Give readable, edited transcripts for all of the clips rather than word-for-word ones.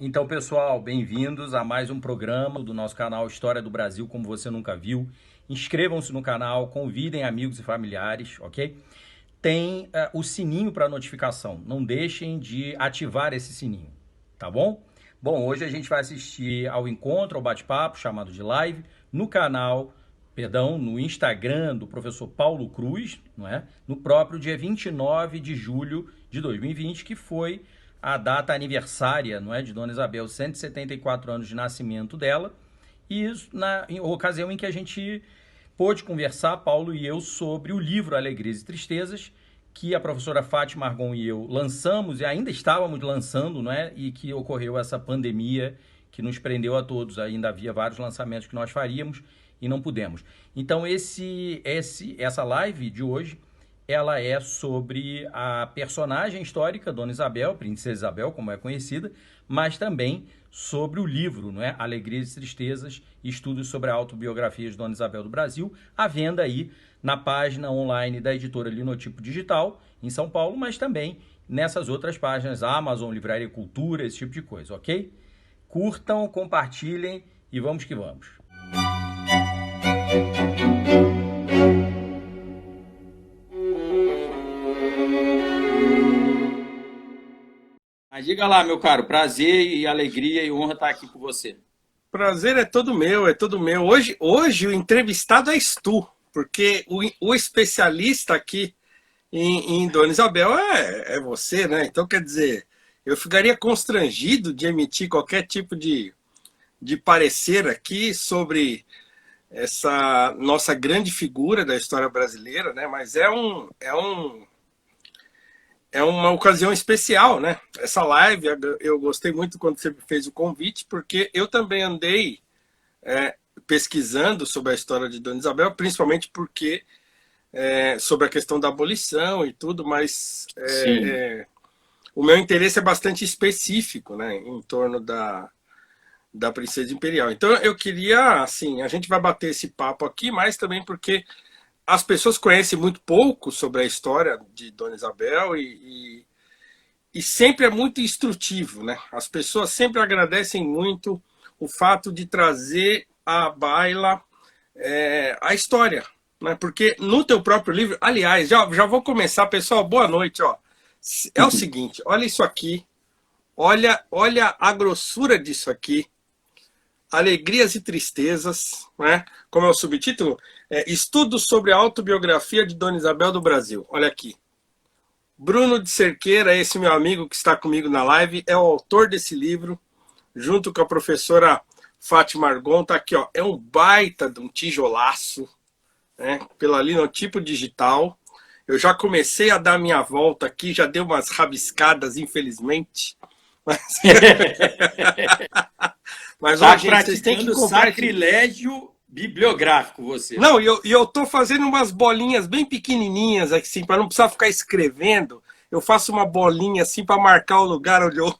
Então, pessoal, bem-vindos a mais um programa do nosso canal História do Brasil, como você nunca viu. Inscrevam-se no canal, convidem amigos e familiares, ok? Tem o sininho para notificação. Não deixem de ativar esse sininho, tá bom? Bom, hoje a gente vai assistir ao encontro, ao bate-papo, chamado de live, no canal, perdão, no Instagram do professor Paulo Cruz, não é? No próprio dia 29 de julho de 2020, que foi a data aniversária, não é, de Dona Isabel, 174 anos de nascimento dela, e isso na ocasião em que a gente pôde conversar, Paulo e eu, sobre o livro Alegrias e Tristezas, que a professora Fátima Argon e eu lançamos e ainda estávamos lançando, não é? E que ocorreu essa pandemia que nos prendeu a todos. Ainda havia vários lançamentos que nós faríamos e não pudemos. Então essa live de hoje, ela é sobre a personagem histórica Dona Isabel, Princesa Isabel, como é conhecida, mas também sobre o livro, não é? Alegrias e Tristezas, estudos sobre a autobiografia de Dona Isabel do Brasil, à venda aí na página online da editora Linotipo Digital, em São Paulo, mas também nessas outras páginas, Amazon, Livraria Cultura, esse tipo de coisa, ok? Curtam, compartilhem e vamos que vamos. Mas diga lá, meu caro, prazer e alegria e honra estar aqui com você. Prazer é todo meu, é todo meu. Hoje o entrevistado és tu, porque o especialista aqui em Dona Isabel é você, né? Então, quer dizer, eu ficaria constrangido de emitir qualquer tipo de parecer aqui sobre essa nossa grande figura da história brasileira, né? Mas é uma ocasião especial, né? Essa live, eu gostei muito quando você fez o convite, porque eu também andei pesquisando sobre a história de Dona Isabel, principalmente porque sobre a questão da abolição e tudo, mas Sim. o meu interesse é bastante específico, né? Em torno da Princesa Imperial. Então eu queria, assim, a gente vai bater esse papo aqui, mas também porque as pessoas conhecem muito pouco sobre a história de Dona Isabel e sempre é muito instrutivo, né? As pessoas sempre agradecem muito o fato de trazer à baila a história, né? Porque no teu próprio livro, aliás, já vou começar, pessoal, boa noite, ó. É o seguinte, olha isso aqui, olha a grossura disso aqui, Alegrias e Tristezas, né? Como é o subtítulo? Estudos sobre a autobiografia de Dona Isabel do Brasil. Olha aqui. Bruno de Cerqueira, esse meu amigo que está comigo na live, é o autor desse livro, junto com a professora Fátima Argon. Tá aqui, ó. É um baita de um tijolaço, né? Pela Linotipo Digital. Eu já comecei a dar minha volta aqui, já dei umas rabiscadas, infelizmente. Mas Tá ó, gente, vocês têm que praticando comprar. sacrilégio bibliográfico você. Não, eu tô fazendo umas bolinhas bem pequenininhas, assim, para não precisar ficar escrevendo. Eu faço uma bolinha assim para marcar o lugar onde eu.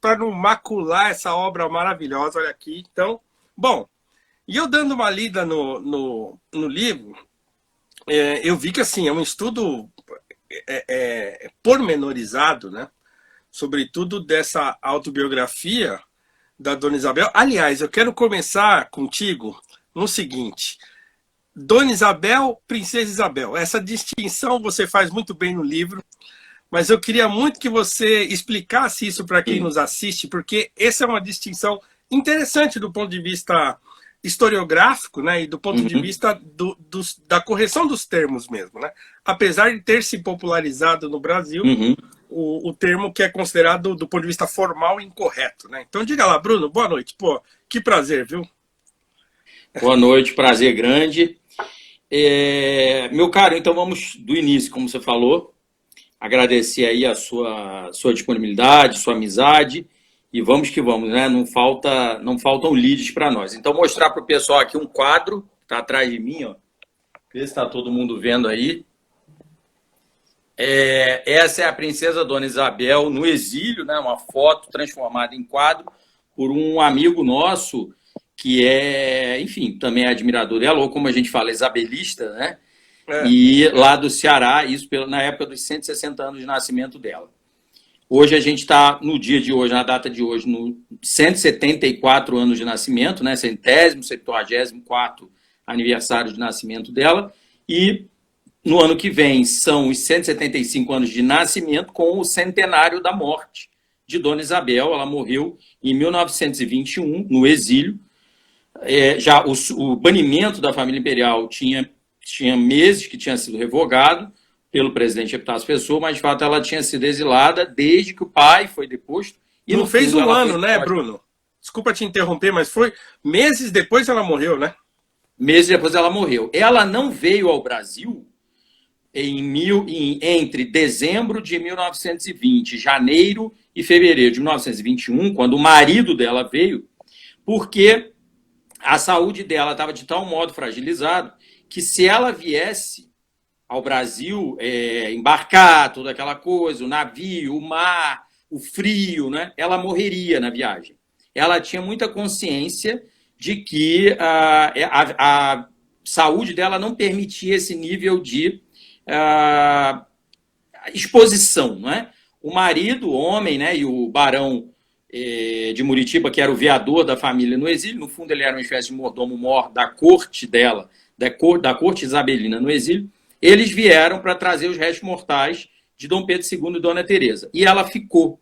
Para não macular essa obra maravilhosa, olha aqui. Então, bom, e eu dando uma lida no livro, eu vi que assim, é um estudo pormenorizado, né? Sobretudo dessa autobiografia da Dona Isabel. Aliás, eu quero começar contigo no seguinte: Dona Isabel, Princesa Isabel. Essa distinção você faz muito bem no livro, mas eu queria muito que você explicasse isso para quem Sim. nos assiste, porque essa é uma distinção interessante do ponto de vista historiográfico, né, e do ponto de Uhum. vista da correção dos termos mesmo, né? Apesar de ter se popularizado no Brasil, Uhum. o termo que é considerado, do ponto de vista formal, incorreto, né? Então diga lá, Bruno, boa noite. Pô, que prazer, viu? Boa noite, prazer grande. Meu caro, então vamos do início, como você falou. Agradecer aí a sua disponibilidade, sua amizade e vamos que vamos, né? Não faltam leads para nós. Então mostrar para o pessoal aqui um quadro que está atrás de mim, ó. Ver se está todo mundo vendo aí. Essa é a princesa Dona Isabel no exílio, né? Uma foto transformada em quadro por um amigo nosso que é, enfim, também é admirador dela, ou como a gente fala, isabelista, né? É, E lá do Ceará, isso na época dos 160 anos de nascimento dela. Hoje a gente está, no dia de hoje, na data de hoje, no 174 anos de nascimento, né? 100º, 74º aniversário de nascimento dela, e no ano que vem são os 175 anos de nascimento com o centenário da morte de Dona Isabel. Ela morreu em 1921, no exílio. Já o banimento da família imperial tinha meses que tinha sido revogado pelo presidente Epitácio Pessoa, mas de fato ela tinha sido exilada desde que o pai foi deposto. E não fez um ano, né, Bruno? Desculpa te interromper, mas foi meses depois ela morreu, né? Meses depois ela morreu. Ela não veio ao Brasil entre dezembro de 1920, janeiro e fevereiro de 1921, quando o marido dela veio, porque a saúde dela estava de tal modo fragilizada que se ela viesse ao Brasil, embarcar, toda aquela coisa, o navio, o mar, o frio, né, ela morreria na viagem. Ela tinha muita consciência de que a saúde dela não permitia esse nível de exposição, não é? O marido, o homem, né, e o barão de Muritiba, que era o veador da família no exílio, no fundo ele era uma espécie de mordomo-mor da corte dela, da corte isabelina no exílio. Eles vieram para trazer os restos mortais de Dom Pedro II e Dona Teresa. E ela ficou.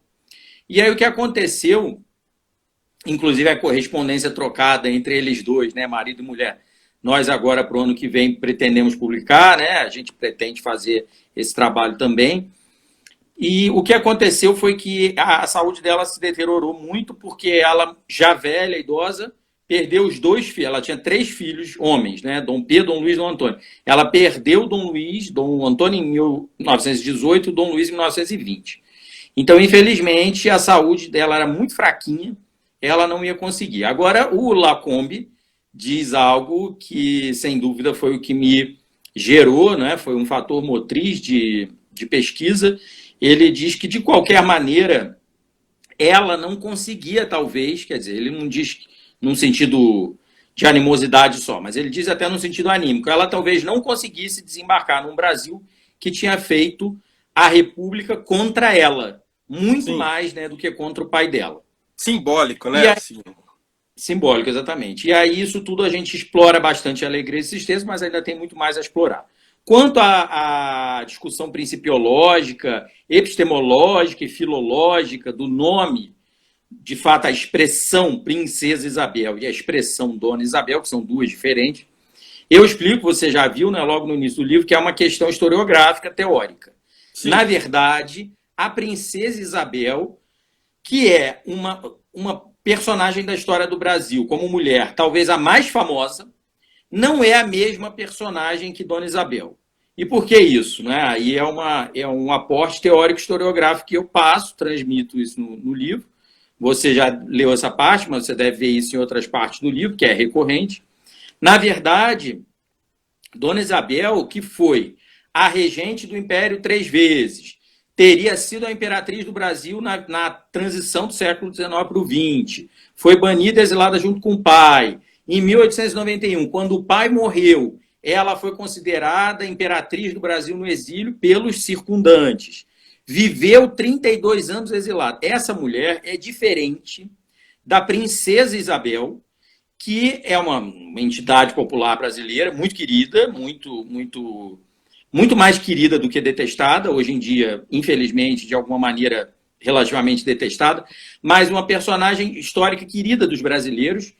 E aí o que aconteceu, inclusive a correspondência trocada entre eles dois, né, marido e mulher, nós agora, para o ano que vem, pretendemos publicar, né? A gente pretende fazer esse trabalho também. E o que aconteceu foi que a saúde dela se deteriorou muito, porque ela, já velha, idosa, perdeu os 2 filhos. Ela tinha 3 filhos homens, né? Dom Pedro, Dom Luís e Dom Antônio. Ela perdeu Dom Antônio em 1918 e Dom Luís em 1920. Então, infelizmente, a saúde dela era muito fraquinha, ela não ia conseguir. Agora, o Lacombe diz algo que, sem dúvida, foi o que me gerou, né? Foi um fator motriz de pesquisa. Ele diz que, de qualquer maneira, ela não conseguia, talvez, quer dizer, ele não diz num sentido de animosidade só, mas ele diz até no sentido anímico, ela talvez não conseguisse desembarcar num Brasil que tinha feito a República contra ela, muito Sim. mais, né, do que contra o pai dela. Simbólico, né? Aí, simbólico, exatamente. E aí isso tudo a gente explora bastante a alegria desses textos, mas ainda tem muito mais a explorar. Quanto à discussão principiológica, epistemológica e filológica do nome, de fato, a expressão Princesa Isabel e a expressão Dona Isabel, que são duas diferentes, eu explico, você já viu, né, logo no início do livro, que é uma questão historiográfica teórica. Sim. Na verdade, a Princesa Isabel, que é uma personagem da história do Brasil, como mulher, talvez a mais famosa, não é a mesma personagem que Dona Isabel. E por que isso? Né? Aí é um aporte teórico-historiográfico que eu transmito isso no livro. Você já leu essa parte, mas você deve ver isso em outras partes do livro, que é recorrente. Na verdade, Dona Isabel, que foi a regente do Império 3 vezes, teria sido a imperatriz do Brasil na transição do século XIX para o XX, foi banida e exilada junto com o pai. Em 1891, quando o pai morreu, ela foi considerada imperatriz do Brasil no exílio pelos circundantes. Viveu 32 anos exilada. Essa mulher é diferente da Princesa Isabel, que é uma entidade popular brasileira muito querida, muito mais querida do que detestada, hoje em dia, infelizmente, de alguma maneira relativamente detestada, mas uma personagem histórica querida dos brasileiros,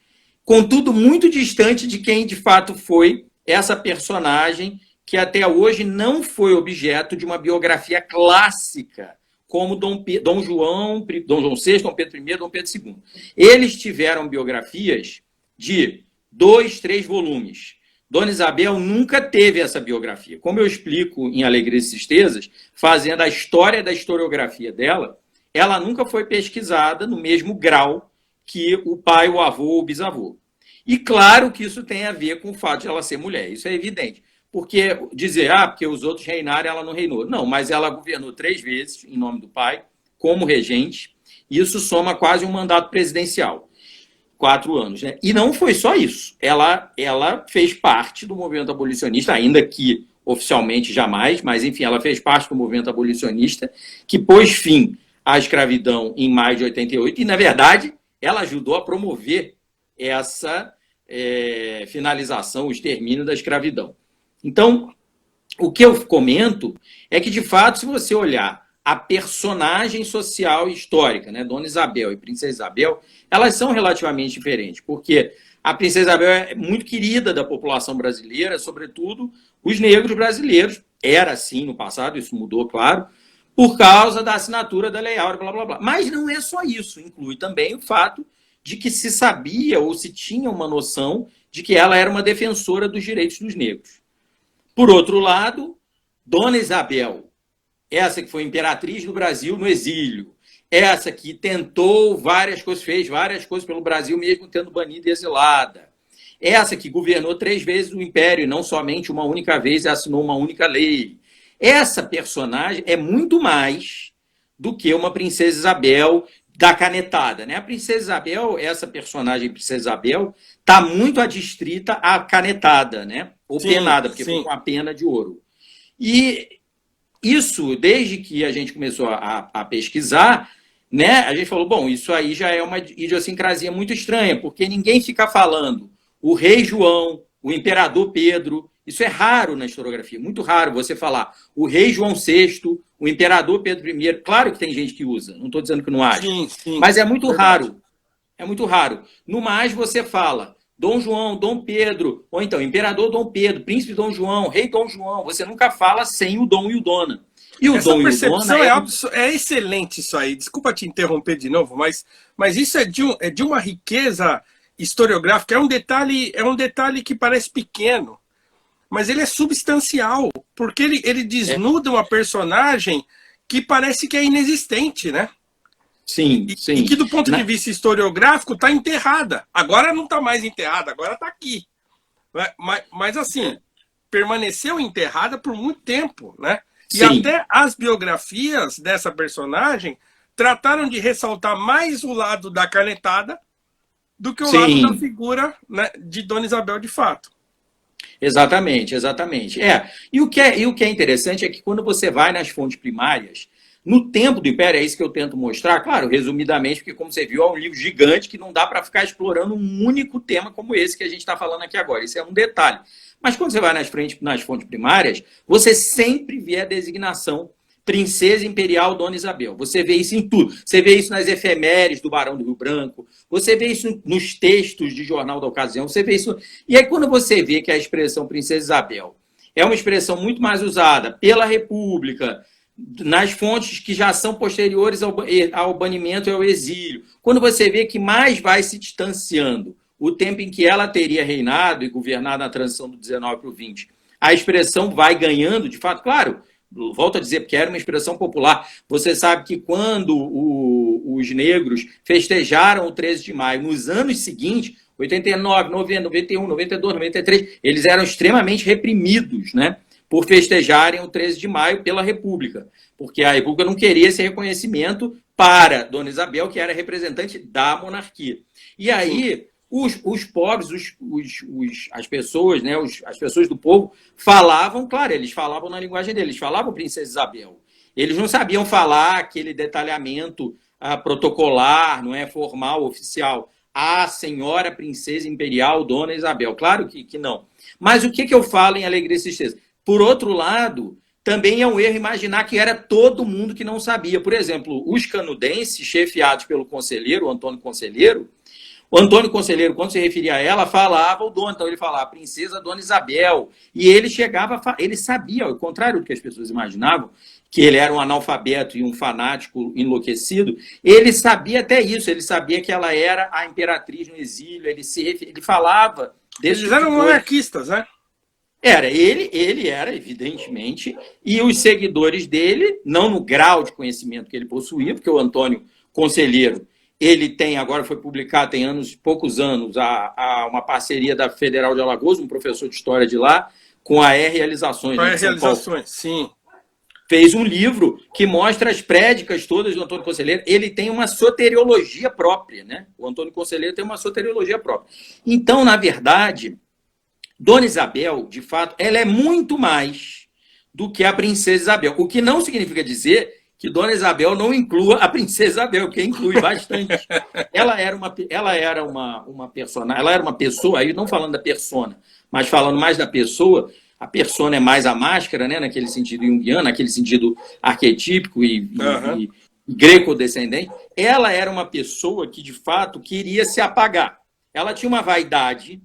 contudo muito distante de quem de fato foi essa personagem que até hoje não foi objeto de uma biografia clássica, como Dom João VI, Dom Pedro I, Dom Pedro II. Eles tiveram biografias de 2, 3 volumes. Dona Isabel nunca teve essa biografia. Como eu explico em Alegrias e Tristezas, fazendo a história da historiografia dela, ela nunca foi pesquisada no mesmo grau que o pai, o avô ou o bisavô. E claro que isso tem a ver com o fato de ela ser mulher, isso é evidente. Porque dizer, porque os outros reinaram, ela não reinou. Não, mas ela governou 3 vezes, em nome do pai, como regente. Isso soma quase um mandato presidencial. 4 anos, né? E não foi só isso. Ela fez parte do movimento abolicionista, ainda que oficialmente jamais, mas enfim, ela fez parte do movimento abolicionista, que pôs fim a escravidão em maio de 88 e, na verdade, ela ajudou a promover essa finalização, o extermínio da escravidão. Então, o que eu comento é que, de fato, se você olhar a personagem social e histórica, né, Dona Isabel e Princesa Isabel, elas são relativamente diferentes, porque a Princesa Isabel é muito querida da população brasileira, sobretudo os negros brasileiros. Era assim no passado, isso mudou, claro, por causa da assinatura da Lei Áurea, blá, blá, blá. Mas não é só isso, inclui também o fato de que se sabia ou se tinha uma noção de que ela era uma defensora dos direitos dos negros. Por outro lado, Dona Isabel, essa que foi imperatriz do Brasil no exílio, essa que tentou várias coisas, fez várias coisas pelo Brasil, mesmo tendo banido e exilada, essa que governou 3 vezes o Império, e não somente uma única vez e assinou uma única lei. Essa personagem é muito mais do que uma Princesa Isabel da canetada, né? A Princesa Isabel, essa personagem Princesa Isabel, está muito adstrita à canetada, né? Ou penada, porque foi com a pena de ouro. E isso, desde que a gente começou a pesquisar, né, a gente falou, bom, isso aí já é uma idiosincrasia muito estranha, porque ninguém fica falando o rei João, o imperador Pedro. Isso é raro na historiografia, muito raro você falar o rei João VI, o imperador Pedro I. Claro que tem gente que usa, não estou dizendo que não haja, mas é muito raro. É muito raro. No mais, você fala Dom João, Dom Pedro, ou então Imperador Dom Pedro, Príncipe Dom João, Rei Dom João. Você nunca fala sem o Dom e o Dona. E o Essa Dom percepção e o Dona é excelente isso aí. Desculpa te interromper de novo, mas isso é de uma riqueza historiográfica. É um detalhe que parece pequeno, mas ele é substancial, porque ele desnuda uma personagem que parece que é inexistente, né? Sim, sim. E que, do ponto de vista historiográfico, está enterrada. Agora não está mais enterrada, agora está aqui. Mas assim, permaneceu enterrada por muito tempo, né? E sim. Até as biografias dessa personagem trataram de ressaltar mais o lado da canetada do que o lado da figura, né, de Dona Isabel de fato. Exatamente, exatamente. E o que é interessante é que quando você vai nas fontes primárias, no tempo do Império, é isso que eu tento mostrar, claro, resumidamente, porque como você viu, é um livro gigante que não dá para ficar explorando um único tema como esse que a gente está falando aqui agora. Isso é um detalhe. Mas quando você vai nas fontes primárias, você sempre vê a designação Princesa Imperial Dona Isabel. Você vê isso em tudo. Você vê isso nas efemérides do Barão do Rio Branco, você vê isso nos textos de jornal da ocasião, você vê isso... E aí quando você vê que a expressão Princesa Isabel é uma expressão muito mais usada pela República, nas fontes que já são posteriores ao banimento e ao exílio, quando você vê que mais vai se distanciando o tempo em que ela teria reinado e governado na transição do 19 para o 20, a expressão vai ganhando, de fato, claro, volto a dizer, porque era uma expressão popular. Você sabe que quando os negros festejaram o 13 de maio, nos anos seguintes, 89, 90, 91, 92, 93, eles eram extremamente reprimidos, né, por festejarem o 13 de maio pela República, porque a República não queria esse reconhecimento para Dona Isabel, que era representante da monarquia. E aí, os pobres, as pessoas, né, as pessoas do povo falavam, claro, eles falavam na linguagem deles, falavam Princesa Isabel. Eles não sabiam falar aquele detalhamento protocolar, não é, formal, oficial. A senhora princesa imperial, Dona Isabel. Claro que não. Mas o que eu falo em Alegria e Tristeza? Por outro lado, também é um erro imaginar que era todo mundo que não sabia. Por exemplo, os canudenses, chefiados pelo conselheiro, o Antônio Conselheiro, quando se referia a ela, falava o dono. Então ele falava Princesa Dona Isabel. E ele ele sabia, ao contrário do que as pessoas imaginavam, que ele era um analfabeto e um fanático enlouquecido, ele sabia até isso, ele sabia que ela era a imperatriz no exílio, ele falava desse Eles eram monarquistas, né? Ele era, evidentemente, e os seguidores dele, não no grau de conhecimento que ele possuía, porque o Antônio Conselheiro, ele tem, agora foi publicado, tem poucos anos, uma parceria da Federal de Alagoas, um professor de história de lá, com a Realizações. Com a Realizações, sim. Fez um livro que mostra as prédicas todas do Antônio Conselheiro. Ele tem uma soteriologia própria, né? O Antônio Conselheiro tem uma soteriologia própria. Então, na verdade, Dona Isabel, de fato, ela é muito mais do que a Princesa Isabel. O que não significa dizer que Dona Isabel não inclua a Princesa Isabel, que inclui bastante. Ela era uma personagem, ela era uma pessoa, aí não falando da persona, mas falando mais da pessoa. A persona é mais a máscara, né, naquele sentido junguiano, naquele sentido arquetípico e greco-descendente. Ela era uma pessoa que, de fato, queria se apagar. Ela tinha uma vaidade,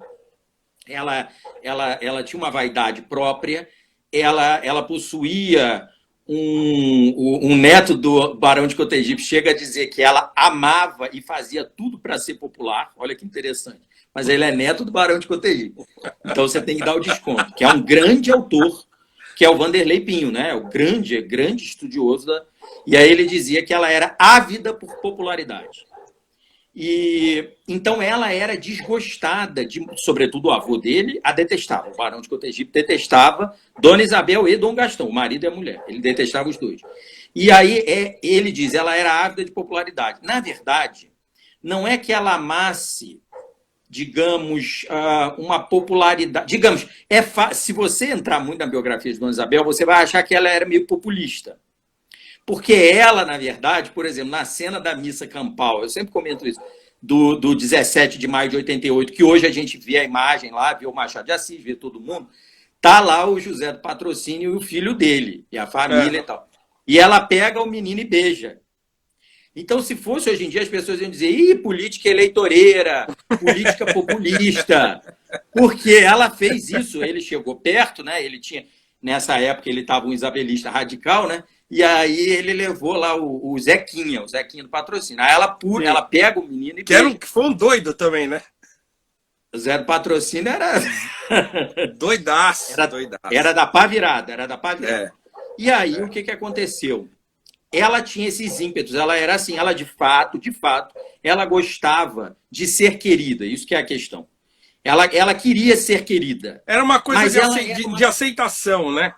ela tinha uma vaidade própria, ela possuía um neto do Barão de Cotegipe, chega a dizer que ela amava e fazia tudo para ser popular. Olha que interessante. Mas ele é neto do Barão de Cotegipe. Então você tem que dar o desconto, que é um grande autor, que é o Vanderlei Pinho, né? O grande estudioso da... E aí ele dizia que ela era ávida por popularidade. E então ela era desgostada, sobretudo o avô dele a detestava. O Barão de Cotegipe detestava Dona Isabel e Dom Gastão, o marido e a mulher. Ele detestava os dois. E aí ele diz, ela era ávida de popularidade. Na verdade, não é que ela amasse, digamos, uma popularidade. Digamos, se você entrar muito na biografia de Dona Isabel, você vai achar que ela era meio populista. Porque ela, na verdade, por exemplo, na cena da missa campal, eu sempre comento isso, do 17 de maio de 88, que hoje a gente vê a imagem lá, vê o Machado de Assis, vê todo mundo, tá lá o José do Patrocínio e o filho dele, e a família e tal. E ela pega o menino e beija. Então, se fosse hoje em dia, as pessoas iam dizer, ih, política eleitoreira, política populista, porque ela fez isso, ele chegou perto, né? Ele tinha, nessa época, ele estava um isabelista radical, né? E aí ele levou lá o Zequinha do Patrocínio. Aí ela pega o menino e que foi um doido também, né? O Zé do Patrocínio era... doidaço. Era da pá virada, E aí, o que aconteceu? Ela tinha esses ímpetos, ela era assim, ela de fato, ela gostava de ser querida, isso que é a questão. Ela queria ser querida. Era uma coisa de aceitação, né?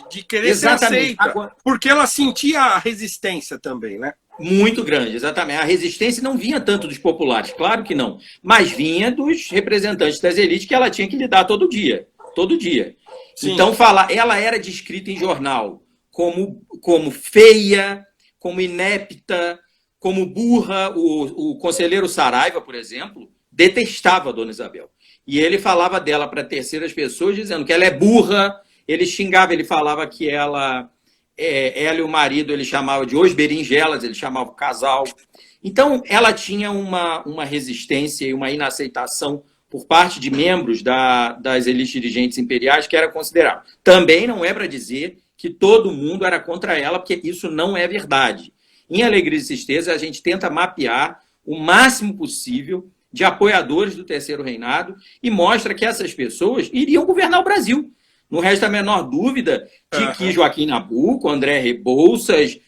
De querer exatamente. ser aceita. Porque ela sentia a resistência também, né? Muito grande, exatamente. A resistência não vinha tanto dos populares, claro que não. Mas vinha dos representantes das elites que ela tinha que lidar todo dia. Todo dia. Sim. Então, ela era descrita em jornal como feia, como inepta, como burra. O conselheiro Saraiva, por exemplo, detestava a Dona Isabel. E ele falava dela para terceiras pessoas, dizendo que ela é burra. Ele xingava, ele falava que ela e o marido, ele chamava de os berinjelas, ele chamava o casal. Então, ela tinha uma resistência e uma inaceitação por parte de membros das elites dirigentes imperiais que era considerável. Também não é para dizer que todo mundo era contra ela, porque isso não é verdade. Em Alegria e Tristeza, a gente tenta mapear o máximo possível de apoiadores do Terceiro Reinado e mostra que essas pessoas iriam governar o Brasil. Não resta a menor dúvida de que Joaquim Nabuco, André Rebouças,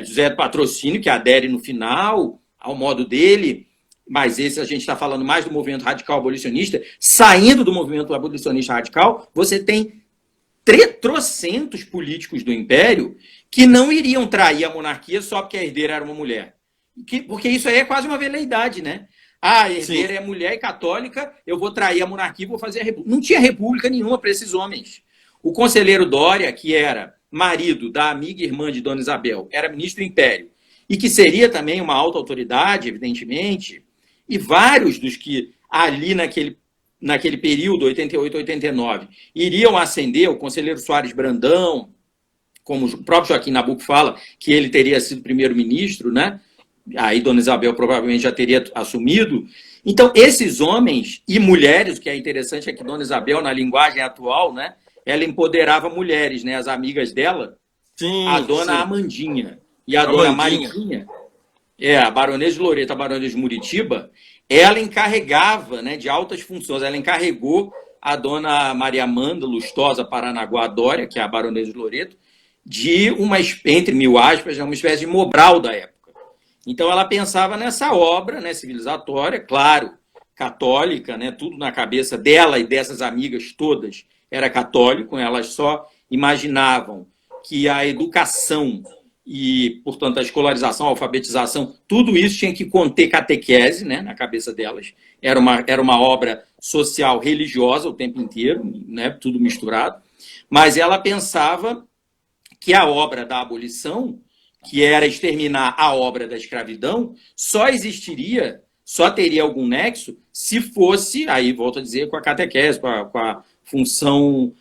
José do Patrocínio, que adere no final ao modo dele, mas esse a gente está falando mais do movimento radical abolicionista, saindo do movimento abolicionista radical, você tem trocentos políticos do Império que não iriam trair a monarquia só porque a herdeira era uma mulher. Porque isso aí é quase uma veleidade, né? A herdeira é mulher e católica, eu vou trair a monarquia e vou fazer a república. Não tinha república nenhuma para esses homens. O conselheiro Dória, que era marido da amiga e irmã de Dona Isabel, era ministro do Império, e que seria também uma alta autoridade, evidentemente, e vários dos que ali naquele período, 88, 89, iriam ascender, o conselheiro Soares Brandão, como o próprio Joaquim Nabuco fala, que ele teria sido primeiro-ministro, né? Aí Dona Isabel provavelmente já teria assumido. Então, esses homens e mulheres, o que é interessante é que Dona Isabel, na linguagem atual, né, ela empoderava mulheres, né, as amigas dela, a Dona Amandinha e a Dona Mariquinha, a Baronesa de Loreto, a Baronesa de Muritiba, ela encarregava, né, de altas funções, ela encarregou a Dona Maria Amanda Lustosa Paranaguá Dória, que é a Baronesa de Loreto, de entre mil aspas, uma espécie de Mobral da época. Então, ela pensava nessa obra, né, civilizatória, claro, católica, né, tudo na cabeça dela e dessas amigas todas era católico, elas só imaginavam que a educação e, portanto, a escolarização, a alfabetização, tudo isso tinha que conter catequese, né, na cabeça delas. Era uma obra social religiosa o tempo inteiro, né, tudo misturado, mas ela pensava que a obra da abolição, que era exterminar a obra da escravidão, só existiria, só teria algum nexo se fosse, aí volto a dizer, com a catequese, com a função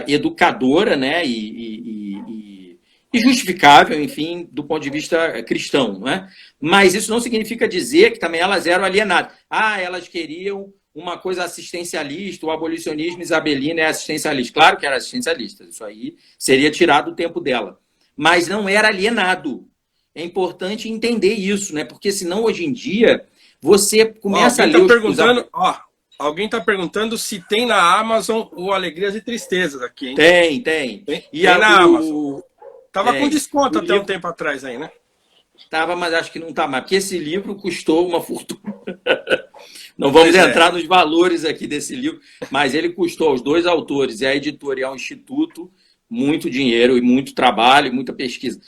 educadora, né, e justificável, enfim, do ponto de vista cristão, não é? Mas isso não significa dizer que também elas eram alienadas. Elas queriam uma coisa assistencialista, o abolicionismo isabelino é assistencialista. Claro que era assistencialista, isso aí seria tirado do tempo dela. Mas não era alienado. É importante entender isso, né? Porque senão, hoje em dia, você começa a ler... Alguém está perguntando se tem na Amazon o Alegrias e Tristezas aqui, hein? Tem. E na Amazon. Tava com desconto até um tempo atrás aí, né? Tava, mas acho que não tá mais. Porque esse livro custou uma fortuna. Não vamos entrar nos valores aqui desse livro, mas ele custou aos dois autores e à editora e ao instituto muito dinheiro e muito trabalho e muita pesquisa.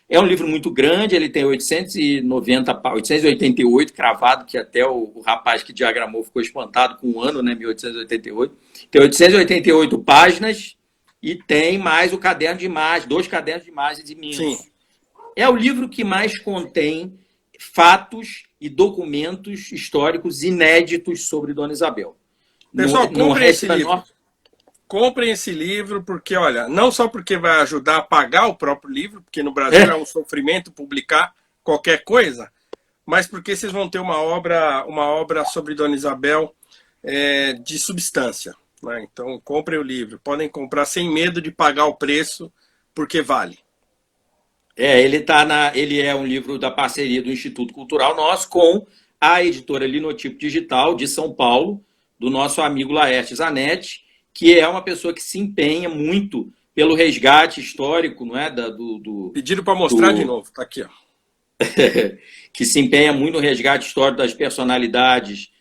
É um livro muito grande, ele tem 888 cravado, que até o rapaz que diagramou ficou espantado com o ano, né, 1888. Tem 888 páginas e tem mais o caderno de imagens, 2 cadernos de imagens imensos. Sim. É o livro que mais contém fatos e documentos históricos inéditos sobre Dona Isabel. Pessoal, comprem esse livro. Comprem esse livro, porque, olha, não só porque vai ajudar a pagar o próprio livro, porque no Brasil é um sofrimento publicar qualquer coisa, mas porque vocês vão ter uma obra sobre Dona Isabel de substância, né? Então, comprem o livro. Podem comprar sem medo de pagar o preço, porque vale. Ele é um livro da parceria do Instituto Cultural nosso com a editora Linotipo Digital de São Paulo, do nosso amigo Laerte Zanetti, que é uma pessoa que se empenha muito pelo resgate histórico, não é? Pediram para mostrar de novo, tá aqui, ó. Que se empenha muito no resgate histórico das personalidades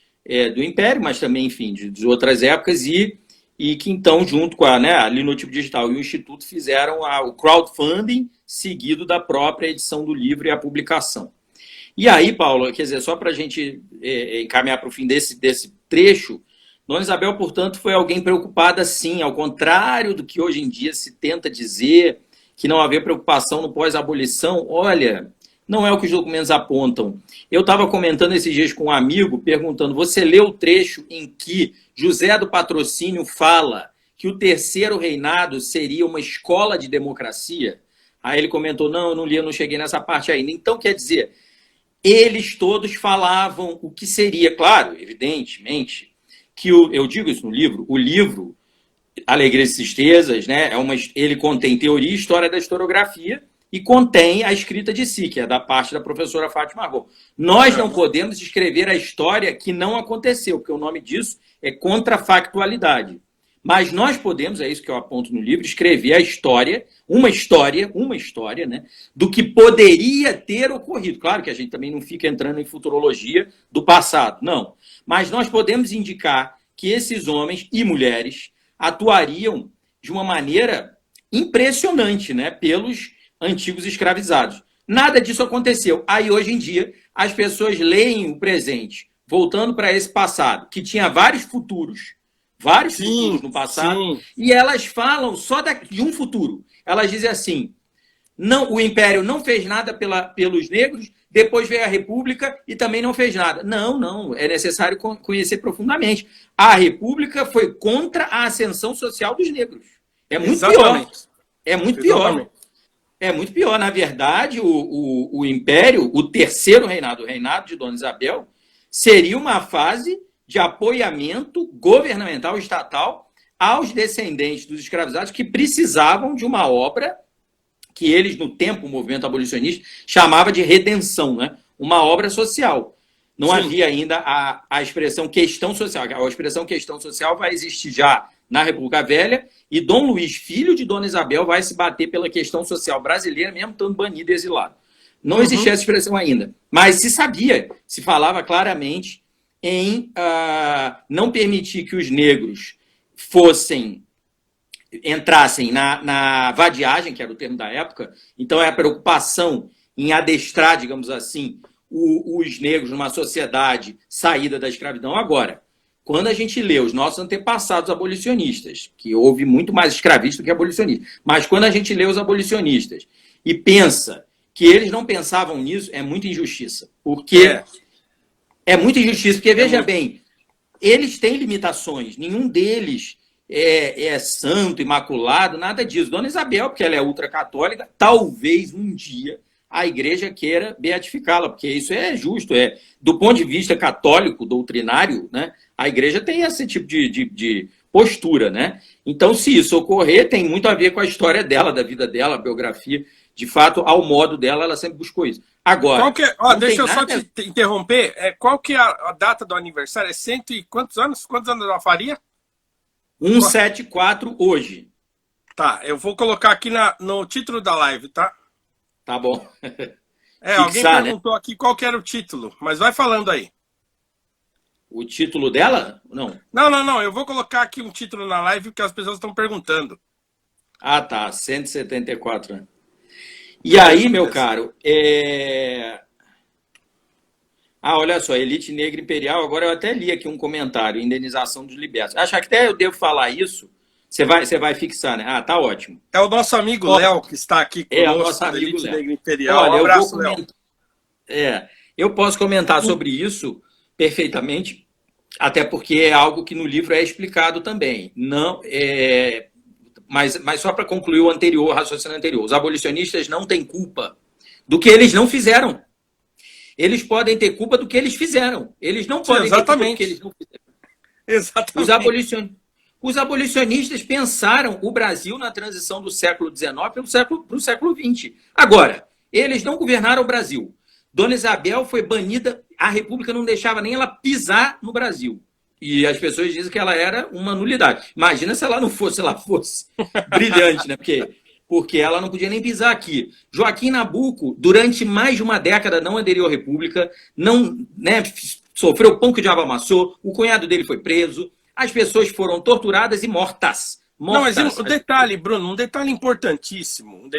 do Império, mas também, enfim, de outras épocas, e que então, junto com a Linotipo Digital e o Instituto, fizeram o crowdfunding seguido da própria edição do livro e a publicação. E aí, Paulo, quer dizer, só para a gente encaminhar para o fim desse trecho, Dona Isabel, portanto, foi alguém preocupada, sim, ao contrário do que hoje em dia se tenta dizer, que não havia preocupação no pós-abolição. Olha, não é o que os documentos apontam. Eu estava comentando esses dias com um amigo, perguntando, você leu o trecho em que José do Patrocínio fala que o terceiro reinado seria uma escola de democracia? Aí ele comentou, não, eu não li, eu não cheguei nessa parte ainda. Então, quer dizer, eles todos falavam o que seria, claro, evidentemente, que eu digo isso no livro, o livro Alegrias e Tristezas, né, ele contém teoria e história da historiografia e contém a escrita de si, que é da parte da professora Fátima Argol. Nós não podemos escrever a história que não aconteceu, porque o nome disso é contrafactualidade. Mas nós podemos, é isso que eu aponto no livro, escrever a história, uma história, né, do que poderia ter ocorrido. Claro que a gente também não fica entrando em futurologia do passado, não. Mas nós podemos indicar que esses homens e mulheres atuariam de uma maneira impressionante, né, pelos antigos escravizados. Nada disso aconteceu. Aí, hoje em dia, as pessoas leem o presente, voltando para esse passado, que tinha vários futuros no passado, sim. E elas falam só de um futuro. Elas dizem assim, não, o Império não fez nada pelos negros, depois veio a República e também não fez nada. Não, é necessário conhecer profundamente. A República foi contra a ascensão social dos negros. É muito pior. É muito pior. É muito pior. Na verdade, o Império, o terceiro reinado, o reinado de Dona Isabel, seria uma fase de apoiamento governamental estatal aos descendentes dos escravizados que precisavam de uma obra que eles, no tempo, o movimento abolicionista, chamava de redenção, né? Uma obra social. Não Sim. havia ainda a expressão questão social. A expressão questão social vai existir já na República Velha e Dom Luís, filho de Dona Isabel, vai se bater pela questão social brasileira, mesmo estando banido e exilado. Não existia essa expressão ainda. Mas se sabia, se falava claramente em não permitir que os negros entrassem na vadiagem, que era o termo da época. Então, é a preocupação em adestrar, digamos assim, os negros numa sociedade saída da escravidão. Agora, quando a gente lê os nossos antepassados abolicionistas, que houve muito mais escravista do que abolicionista, mas quando a gente lê os abolicionistas e pensa que eles não pensavam nisso é muita injustiça. Porque é muita injustiça, porque veja bem, eles têm limitações, nenhum deles é santo, imaculado, nada disso. Dona Isabel, porque ela é ultracatólica, talvez um dia a igreja queira beatificá-la, porque isso é justo. Do ponto de vista católico, doutrinário, né, a igreja tem esse tipo de postura, né? Então, se isso ocorrer, tem muito a ver com a história dela, da vida dela, a biografia. De fato, ao modo dela, ela sempre buscou isso. Agora, deixa eu só te interromper. Qual que é a data do aniversário? É cento e quantos anos? Quantos anos ela faria? 174 hoje. Tá, eu vou colocar aqui no título da live, tá? Tá bom. Alguém perguntou aqui qual que era o título, mas vai falando aí. O título dela? Não. Não, eu vou colocar aqui um título na live porque as pessoas estão perguntando. Ah, tá, 174, né? E aí, meu caro, olha só, Elite Negra Imperial, agora eu até li aqui um comentário, indenização dos libertos. Acho que até eu devo falar isso, você vai fixar, né? Ah, tá ótimo. É o nosso amigo Léo que está aqui conosco, o nosso amigo Elite Léo. Negra Imperial. Olha, um abraço, Léo. Eu posso comentar sobre isso perfeitamente, até porque é algo que no livro é explicado também. Não, mas só para concluir o raciocínio anterior, os abolicionistas não têm culpa do que eles não fizeram. Eles podem ter culpa do que eles fizeram. Eles não podem ter culpa do que eles não fizeram. Exatamente. Os abolicionistas pensaram o Brasil na transição do século XIX para o século XX. Agora, eles não governaram o Brasil. Dona Isabel foi banida, a República não deixava nem ela pisar no Brasil. E as pessoas dizem que ela era uma nulidade. Imagina se ela não fosse, brilhante, né? Porque ela não podia nem pisar aqui. Joaquim Nabuco, durante mais de uma década, não aderiu à República, não, né, sofreu o pão que o diabo amassou, o cunhado dele foi preso, as pessoas foram torturadas e mortas. Não, mas um detalhe, Bruno, um detalhe importantíssimo.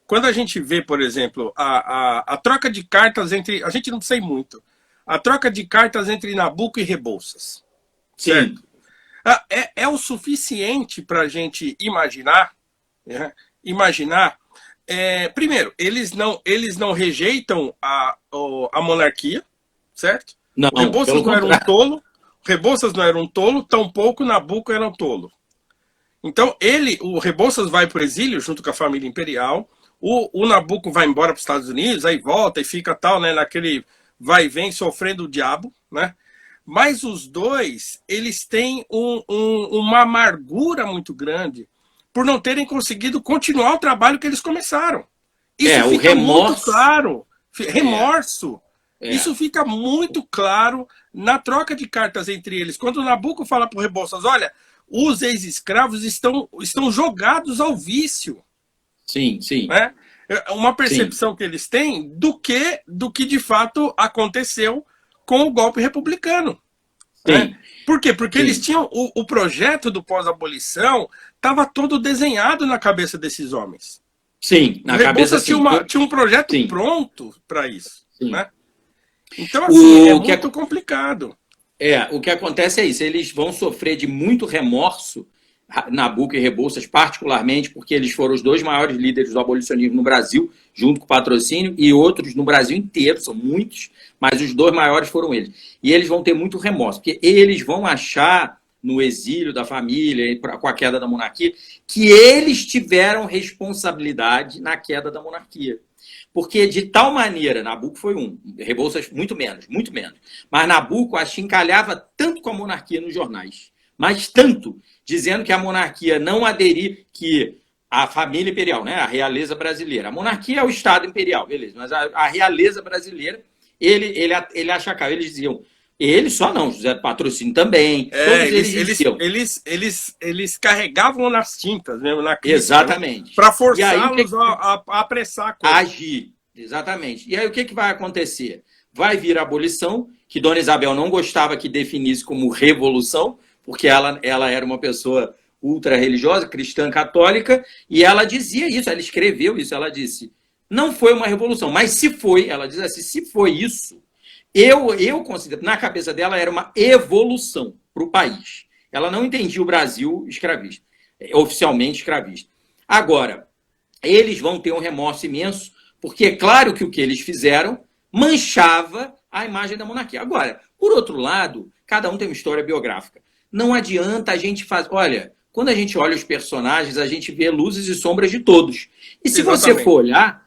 Quando a gente vê, por exemplo, a troca de cartas entre... A gente não sei muito. A troca de cartas entre Nabuco e Rebouças. Certo? Sim. É o suficiente para a gente imaginar. Né? Primeiro, eles não rejeitam a monarquia, certo? Não, Rebouças não era um tolo. Rebouças não era um tolo, tampouco Nabuco era um tolo. Então, o Rebouças vai para o exílio junto com a família imperial. O Nabuco vai embora para os Estados Unidos, aí volta e fica tal, né, naquele vai e vem sofrendo o diabo, né? Mas os dois, eles têm uma amargura muito grande por não terem conseguido continuar o trabalho que eles começaram. Isso fica remorso. muito claro. Remorso. Isso fica muito claro na troca de cartas entre eles. Quando o Nabuco fala para o Rebouças, olha, os ex-escravos estão jogados ao vício. Sim, sim. Né? Uma percepção que eles têm do que de fato aconteceu com o golpe republicano. Sim. Né? Por quê? Porque eles tinham o projeto do pós-abolição estava todo desenhado na cabeça desses homens. Sim, na cabeça tinha um projeto pronto para isso. Sim. Né? Então, assim, muito complicado. O que acontece é isso, eles vão sofrer de muito remorso, Nabuco e Rebouças particularmente, porque eles foram os dois maiores líderes do abolicionismo no Brasil, junto com o Patrocínio, e outros no Brasil inteiro, são muitos, mas os dois maiores foram eles. E eles vão ter muito remorso, porque eles vão achar, no exílio da família, com a queda da monarquia, que eles tiveram responsabilidade na queda da monarquia. Porque de tal maneira, Nabuco foi Rebouças muito menos, mas Nabuco achincalhava tanto com a monarquia nos jornais, mas tanto, dizendo que a monarquia não aderia, que a família imperial, né, a realeza brasileira, a monarquia é o Estado imperial, beleza, mas a realeza brasileira, ele achacava, eles diziam, ele só não, José do Patrocínio também, todos eles carregavam nas tintas mesmo, na crítica. Exatamente. Para forçá-los a apressar a coisa. Agir, exatamente. E aí o que vai acontecer? Vai vir a abolição, que Dona Isabel não gostava que definisse como revolução, porque ela era uma pessoa ultra-religiosa, cristã católica, e ela dizia isso, ela escreveu isso, ela disse, não foi uma revolução, mas se foi, ela diz assim, se foi isso, eu considero, na cabeça dela, era uma evolução para o país. Ela não entendia o Brasil escravista, oficialmente escravista. Agora, eles vão ter um remorso imenso, porque é claro que o que eles fizeram manchava a imagem da monarquia. Agora, por outro lado, cada um tem uma história biográfica. Não adianta a gente fazer... Olha, quando a gente olha os personagens, a gente vê luzes e sombras de todos. E se você for olhar,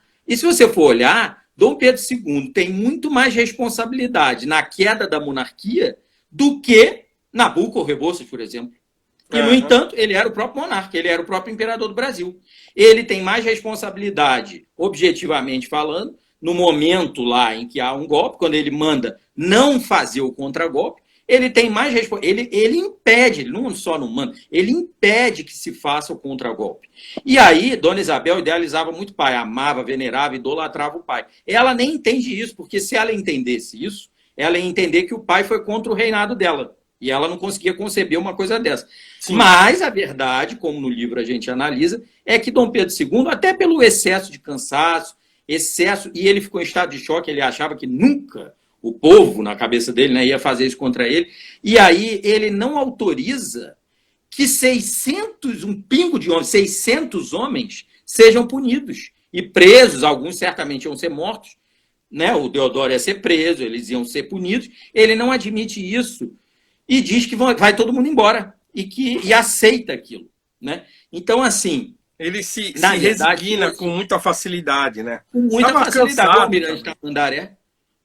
Dom Pedro II tem muito mais responsabilidade na queda da monarquia do que Nabucco Rebouças, por exemplo. E, no entanto, ele era o próprio monarca, ele era o próprio imperador do Brasil. Ele tem mais responsabilidade, objetivamente falando, no momento lá em que há um golpe, quando ele manda não fazer o contragolpe, ele tem mais responsabilidade. Ele impede, ele não só não manda, ele impede que se faça o contragolpe. E aí, Dona Isabel idealizava muito o pai, amava, venerava, idolatrava o pai. Ela nem entende isso, porque se ela entendesse isso, ela ia entender que o pai foi contra o reinado dela. E ela não conseguia conceber uma coisa dessa. Sim. Mas a verdade, como no livro a gente analisa, é que Dom Pedro II, até pelo excesso de cansaço, e ele ficou em estado de choque, ele achava que nunca o povo, na cabeça dele, né, ia fazer isso contra ele, e aí ele não autoriza que 600, um pingo de homens, 600 homens sejam punidos e presos, alguns certamente iam ser mortos, né? O Deodoro ia ser preso, eles iam ser punidos, ele não admite isso, e diz que vai todo mundo embora e aceita aquilo, né? Então, assim... Ele se resigna com muita facilidade, né? Com muita facilidade.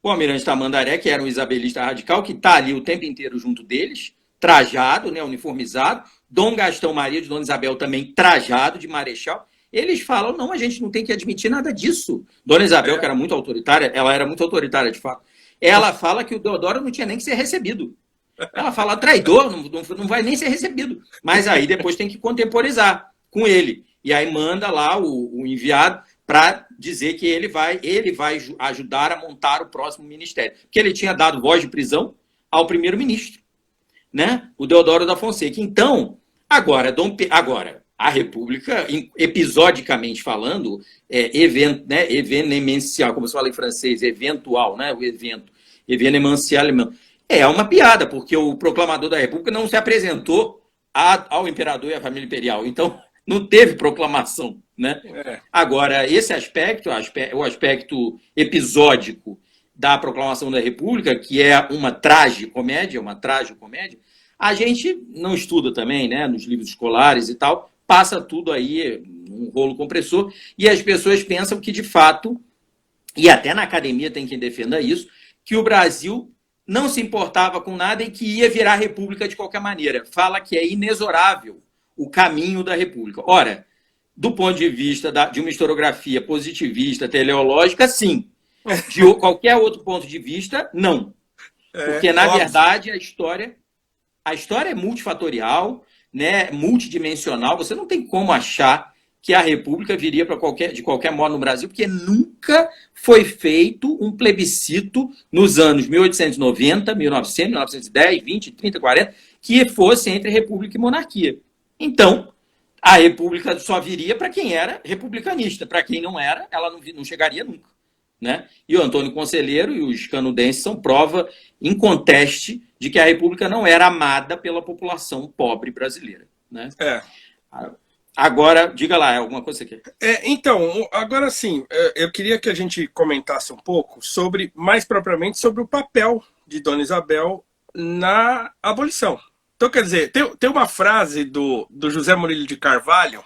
O Almirante Tamandaré, que era um isabelista radical, que está ali o tempo inteiro junto deles, trajado, né, uniformizado. Dom Gastão Maria de Dona Isabel também trajado de marechal. Eles falam, não, a gente não tem que admitir nada disso. Dona Isabel, que era muito autoritária, ela era muito autoritária, de fato. Ela fala que o Deodoro não tinha nem que ser recebido. Ela fala, traidor, não vai nem ser recebido. Mas aí depois tem que contemporizar com ele. E aí manda lá o enviado para dizer que ele vai ajudar a montar o próximo ministério. Porque ele tinha dado voz de prisão ao primeiro-ministro, né? O Deodoro da Fonseca. Então, agora a República, episodicamente falando, evenemencial, como se fala em francês, eventual, né? O evento, evenemencial alemão. É uma piada, porque o proclamador da República não se apresentou ao imperador e à família imperial. Então, não teve proclamação, né? Agora, esse aspecto, o aspecto episódico da proclamação da República, que é uma tragicomédia, a gente não estuda também, né? Nos livros escolares e tal, passa tudo aí num rolo compressor, e as pessoas pensam que, de fato, e até na academia tem quem defenda isso, que o Brasil não se importava com nada e que ia virar república de qualquer maneira. Fala que é inexorável o caminho da república. Ora, do ponto de vista de uma historiografia positivista, teleológica, sim. De qualquer outro ponto de vista, não. Porque, na verdade, a história é multifatorial, né, multidimensional. Você não tem como achar que a república viria de qualquer modo no Brasil, porque nunca foi feito um plebiscito nos anos 1890, 1900, 1910, 20, 30, 40, que fosse entre república e monarquia. Então, a república só viria para quem era republicanista. Para quem não era, ela não chegaria nunca, né? E o Antônio Conselheiro e os canudenses são prova inconteste de que a república não era amada pela população pobre brasileira, né? Agora, diga lá, alguma coisa que você quer? Então, agora sim, eu queria que a gente comentasse um pouco mais propriamente sobre o papel de Dona Isabel na abolição. Então, quer dizer, tem uma frase do José Murilo de Carvalho,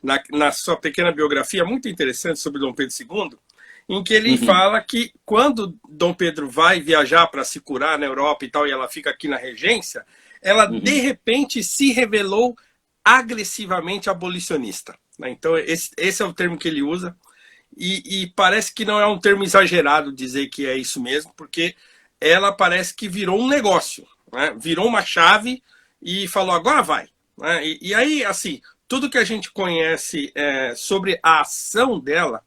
na sua pequena biografia, muito interessante sobre Dom Pedro II, em que ele fala que quando Dom Pedro vai viajar para se curar na Europa e tal, e ela fica aqui na regência, ela de repente se revelou agressivamente abolicionista, né? Então, esse é o termo que ele usa, e parece que não é um termo exagerado dizer que é isso mesmo, porque ela parece que virou um negócio, né? Virou uma chave e falou, agora vai, né? E aí, assim, tudo que a gente conhece sobre a ação dela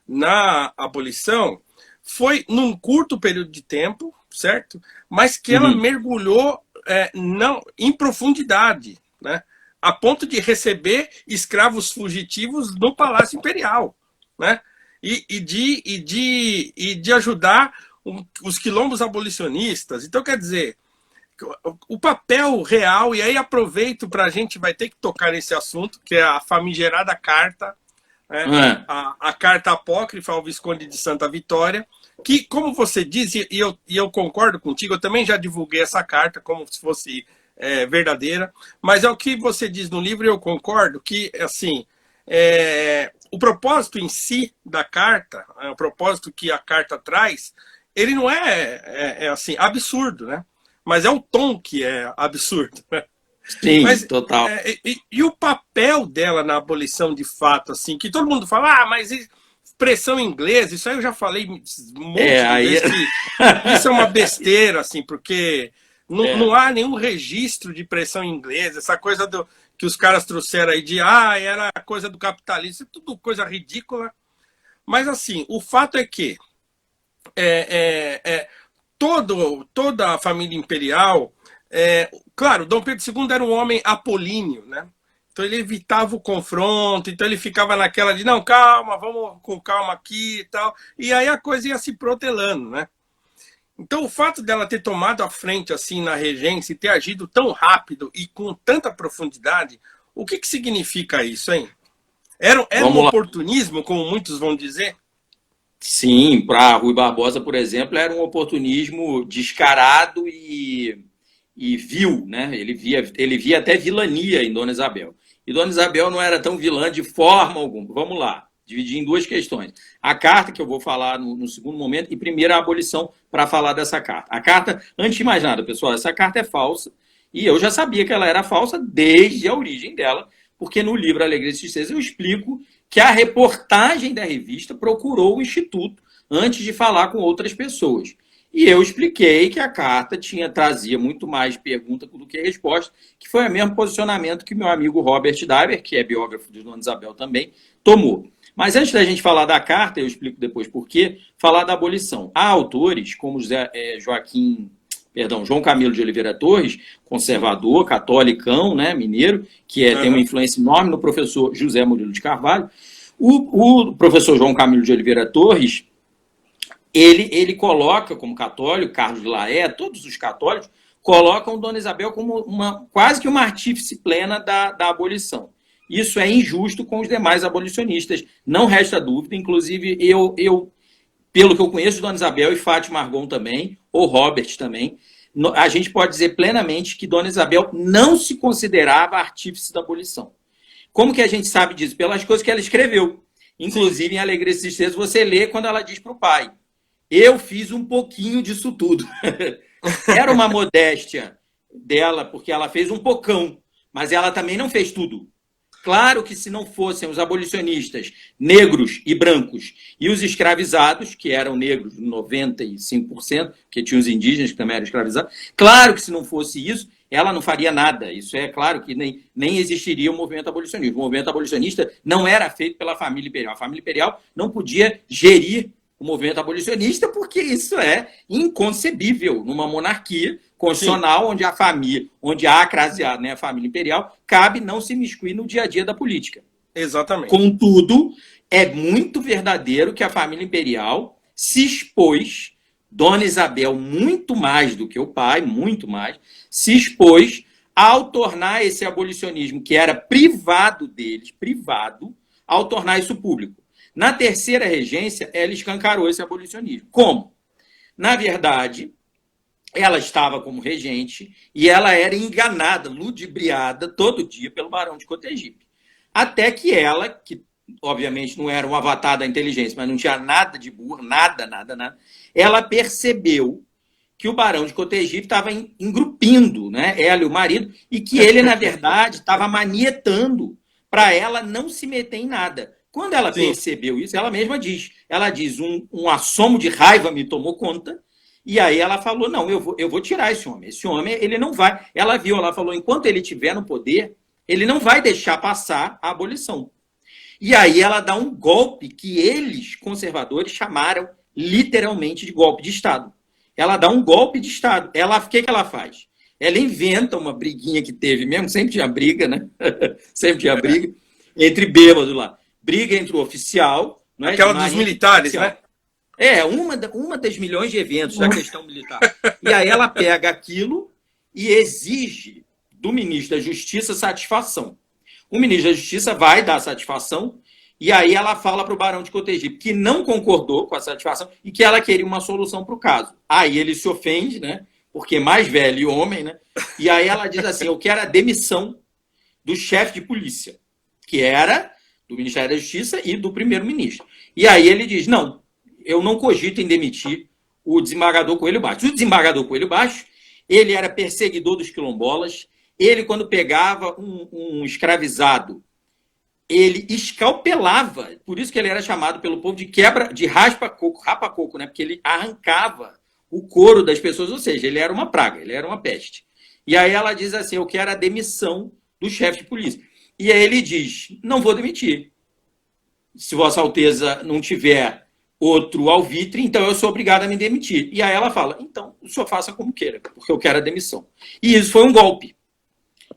na abolição foi num curto período de tempo, certo? Mas que ela mergulhou em profundidade, né? A ponto de receber escravos fugitivos no Palácio Imperial, né? E de ajudar os quilombos abolicionistas. Então, quer dizer, o papel real, e aí aproveito para a gente vai ter que tocar nesse assunto, que é a famigerada carta né? A carta apócrifa ao Visconde de Santa Vitória, que, como você diz, e eu concordo contigo, eu também já divulguei essa carta como se fosse verdadeira, mas é o que você diz no livro, e eu concordo, que, assim, o propósito em si da carta, o propósito que a carta traz, ele não assim, absurdo, né? Mas é o tom que é absurdo, né? Sim, mas, total. E o papel dela na abolição de fato, assim, que todo mundo fala, mas expressão inglesa, isso aí eu já falei um monte de vezes, que isso é uma besteira, assim, porque não há nenhum registro de pressão inglesa, essa coisa que os caras trouxeram aí de, era coisa do capitalismo, é tudo coisa ridícula. Mas, assim, o fato é que toda a família imperial, claro, Dom Pedro II era um homem apolíneo, né? Então ele evitava o confronto, então ele ficava naquela de, não, calma, vamos com calma aqui e tal. E aí a coisa ia se protelando, né? Então o fato dela ter tomado a frente assim na regência e ter agido tão rápido e com tanta profundidade, o que significa isso, hein? Era um oportunismo, como muitos vão dizer? Sim, para Rui Barbosa, por exemplo, era um oportunismo descarado e vil, né? Ele via até vilania em Dona Isabel. E Dona Isabel não era tão vilã de forma alguma. Vamos lá, dividir em duas questões. A carta, que eu vou falar no segundo momento, e primeiro a abolição, para falar dessa carta. A carta, antes de mais nada, pessoal, essa carta é falsa, e eu já sabia que ela era falsa desde a origem dela, porque no livro Alegria e Tristeza eu explico que a reportagem da revista procurou o Instituto antes de falar com outras pessoas. E eu expliquei que a carta trazia muito mais pergunta do que resposta, que foi o mesmo posicionamento que meu amigo Robert Daiber, que é biógrafo de Dona Isabel também, tomou. Mas antes da gente falar da carta, eu explico depois por quê, falar da abolição. Há autores, como João Camilo de Oliveira Torres, conservador, catolicão, né, mineiro, que tem uma influência enorme no professor José Murilo de Carvalho. O professor João Camilo de Oliveira Torres, ele coloca como católico, Carlos de Laet, todos os católicos, colocam Dona Isabel como quase que uma artífice plena da abolição. Isso é injusto com os demais abolicionistas, não resta dúvida. Inclusive, pelo que eu conheço, Dona Isabel e Fátima Argon também, ou Robert também, a gente pode dizer plenamente que Dona Isabel não se considerava artífice da abolição. Como que a gente sabe disso? Pelas coisas que ela escreveu. Inclusive, em Alegria e Tristeza, você lê quando ela diz para o pai: eu fiz um pouquinho disso tudo. Era uma modéstia dela, porque ela fez um pocão, mas ela também não fez tudo. Claro que se não fossem os abolicionistas negros e brancos e os escravizados, que eram negros 95%, que tinha os indígenas que também eram escravizados, claro que se não fosse isso, ela não faria nada. Isso é claro que nem existiria o movimento abolicionista. O movimento abolicionista não era feito pela família imperial. A família imperial não podia gerir o movimento abolicionista, porque isso é inconcebível numa monarquia constitucional. Sim. onde há a craseada, né, a família imperial, cabe não se imiscuir no dia a dia da política. Exatamente. Contudo, é muito verdadeiro que a família imperial se expôs, Dona Isabel muito mais do que o pai, muito mais, se expôs ao tornar esse abolicionismo, que era privado deles, ao tornar isso público. Na terceira regência, ela escancarou esse abolicionismo. Como? Na verdade, ela estava como regente e ela era enganada, ludibriada todo dia pelo Barão de Cotegipe. Até que ela, que obviamente não era um avatar da inteligência, mas não tinha nada de burro, nada, ela percebeu que o Barão de Cotegipe estava engrupindo, né, ela e o marido, e que ele, na verdade, estava manietando para ela não se meter em nada. Quando ela percebeu isso, ela mesma diz, um assomo de raiva me tomou conta, e aí ela falou, não, eu vou tirar esse homem, ele não vai, ela falou, enquanto ele estiver no poder, ele não vai deixar passar a abolição. E aí ela dá um golpe que eles, conservadores, chamaram literalmente de golpe de Estado. Ela dá um golpe de Estado. O que ela faz? Ela inventa uma briguinha que teve mesmo, sempre tinha briga, né? Sempre tinha briga, entre bêbados lá. Briga entre o oficial... Não é? Aquela dos militares, né? Uma das milhões de eventos da questão militar. E aí ela pega aquilo e exige do ministro da Justiça satisfação. O ministro da Justiça vai dar satisfação E aí ela fala para o Barão de Cotegipe que não concordou com a satisfação e que ela queria uma solução para o caso. Aí ele se ofende, né? Porque é mais velho e homem, né? E aí ela diz assim, eu quero a demissão do chefe de polícia, que era do Ministério da Justiça e do primeiro-ministro. E aí ele diz, não, eu não cogito em demitir o desembargador Coelho Baixo. O desembargador Coelho Baixo, ele era perseguidor dos quilombolas, ele, quando pegava um escravizado, ele escalpelava, por isso que ele era chamado pelo povo de raspa-coco, rapa-coco, né? Porque ele arrancava o couro das pessoas, ou seja, ele era uma praga, ele era uma peste. E aí ela diz assim, eu quero a demissão do chefe de polícia. E aí ele diz, não vou demitir. Se Vossa Alteza não tiver outro alvitre, então eu sou obrigado a me demitir. E aí ela fala, então o senhor faça como queira, porque eu quero a demissão. E isso foi um golpe.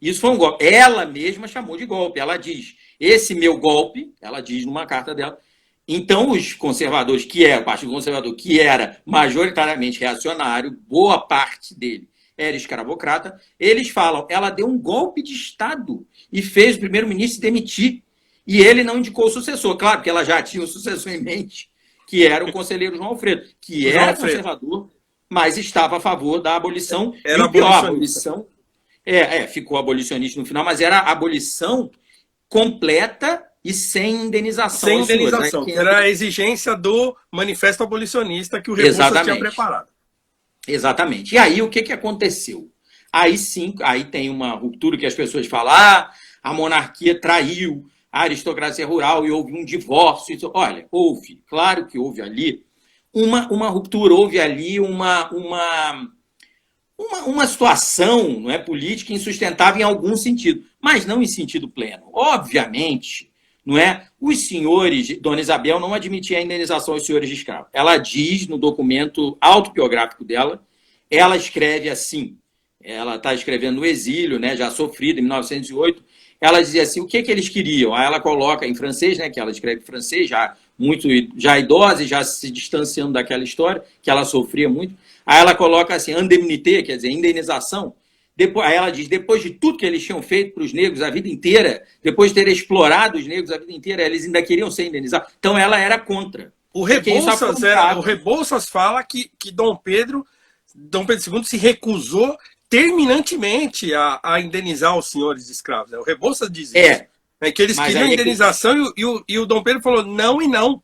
Isso foi um golpe. Ela mesma chamou de golpe. Ela diz, esse meu golpe, ela diz numa carta dela, então os conservadores, o Partido Conservador, que era majoritariamente reacionário, boa parte dele era escravocrata, eles falam, ela deu um golpe de Estado e fez o primeiro-ministro se demitir. E ele não indicou o sucessor. Claro que ela já tinha o sucessor em mente, que era o conselheiro João Alfredo, que era conservador, mas estava a favor da abolição. Era e o pior, a abolição... ficou abolicionista no final, mas era a abolição completa e sem indenização. Sem indenização, que era a exigência do manifesto abolicionista que o Rebouças tinha preparado. Exatamente. E aí, o que aconteceu? Aí sim, aí tem uma ruptura que as pessoas falam, a monarquia traiu a aristocracia rural e houve um divórcio. Olha, houve, claro que houve ali uma ruptura, houve ali uma situação, não é, política insustentável em algum sentido, mas não em sentido pleno. Obviamente, não é? Os senhores, Dona Isabel não admitia a indenização aos senhores de escravos. Ela diz no documento autobiográfico dela, ela escreve assim, ela está escrevendo no exílio, né, já sofrido em 1908, ela dizia assim, o que eles queriam? Aí ela coloca em francês, né, que ela escreve em francês, já idosa e já se distanciando daquela história, que ela sofria muito. Aí ela coloca assim, indemnité, quer dizer, indenização. Aí ela diz, depois de tudo que eles tinham feito para os negros a vida inteira, depois de ter explorado os negros a vida inteira, eles ainda queriam ser indenizados. Então ela era contra. O Rebouças fala que Dom Pedro II se recusou terminantemente a indenizar os senhores de escravos. O Rebouças diz isso. Que eles queriam indenização e o Dom Pedro falou não e não.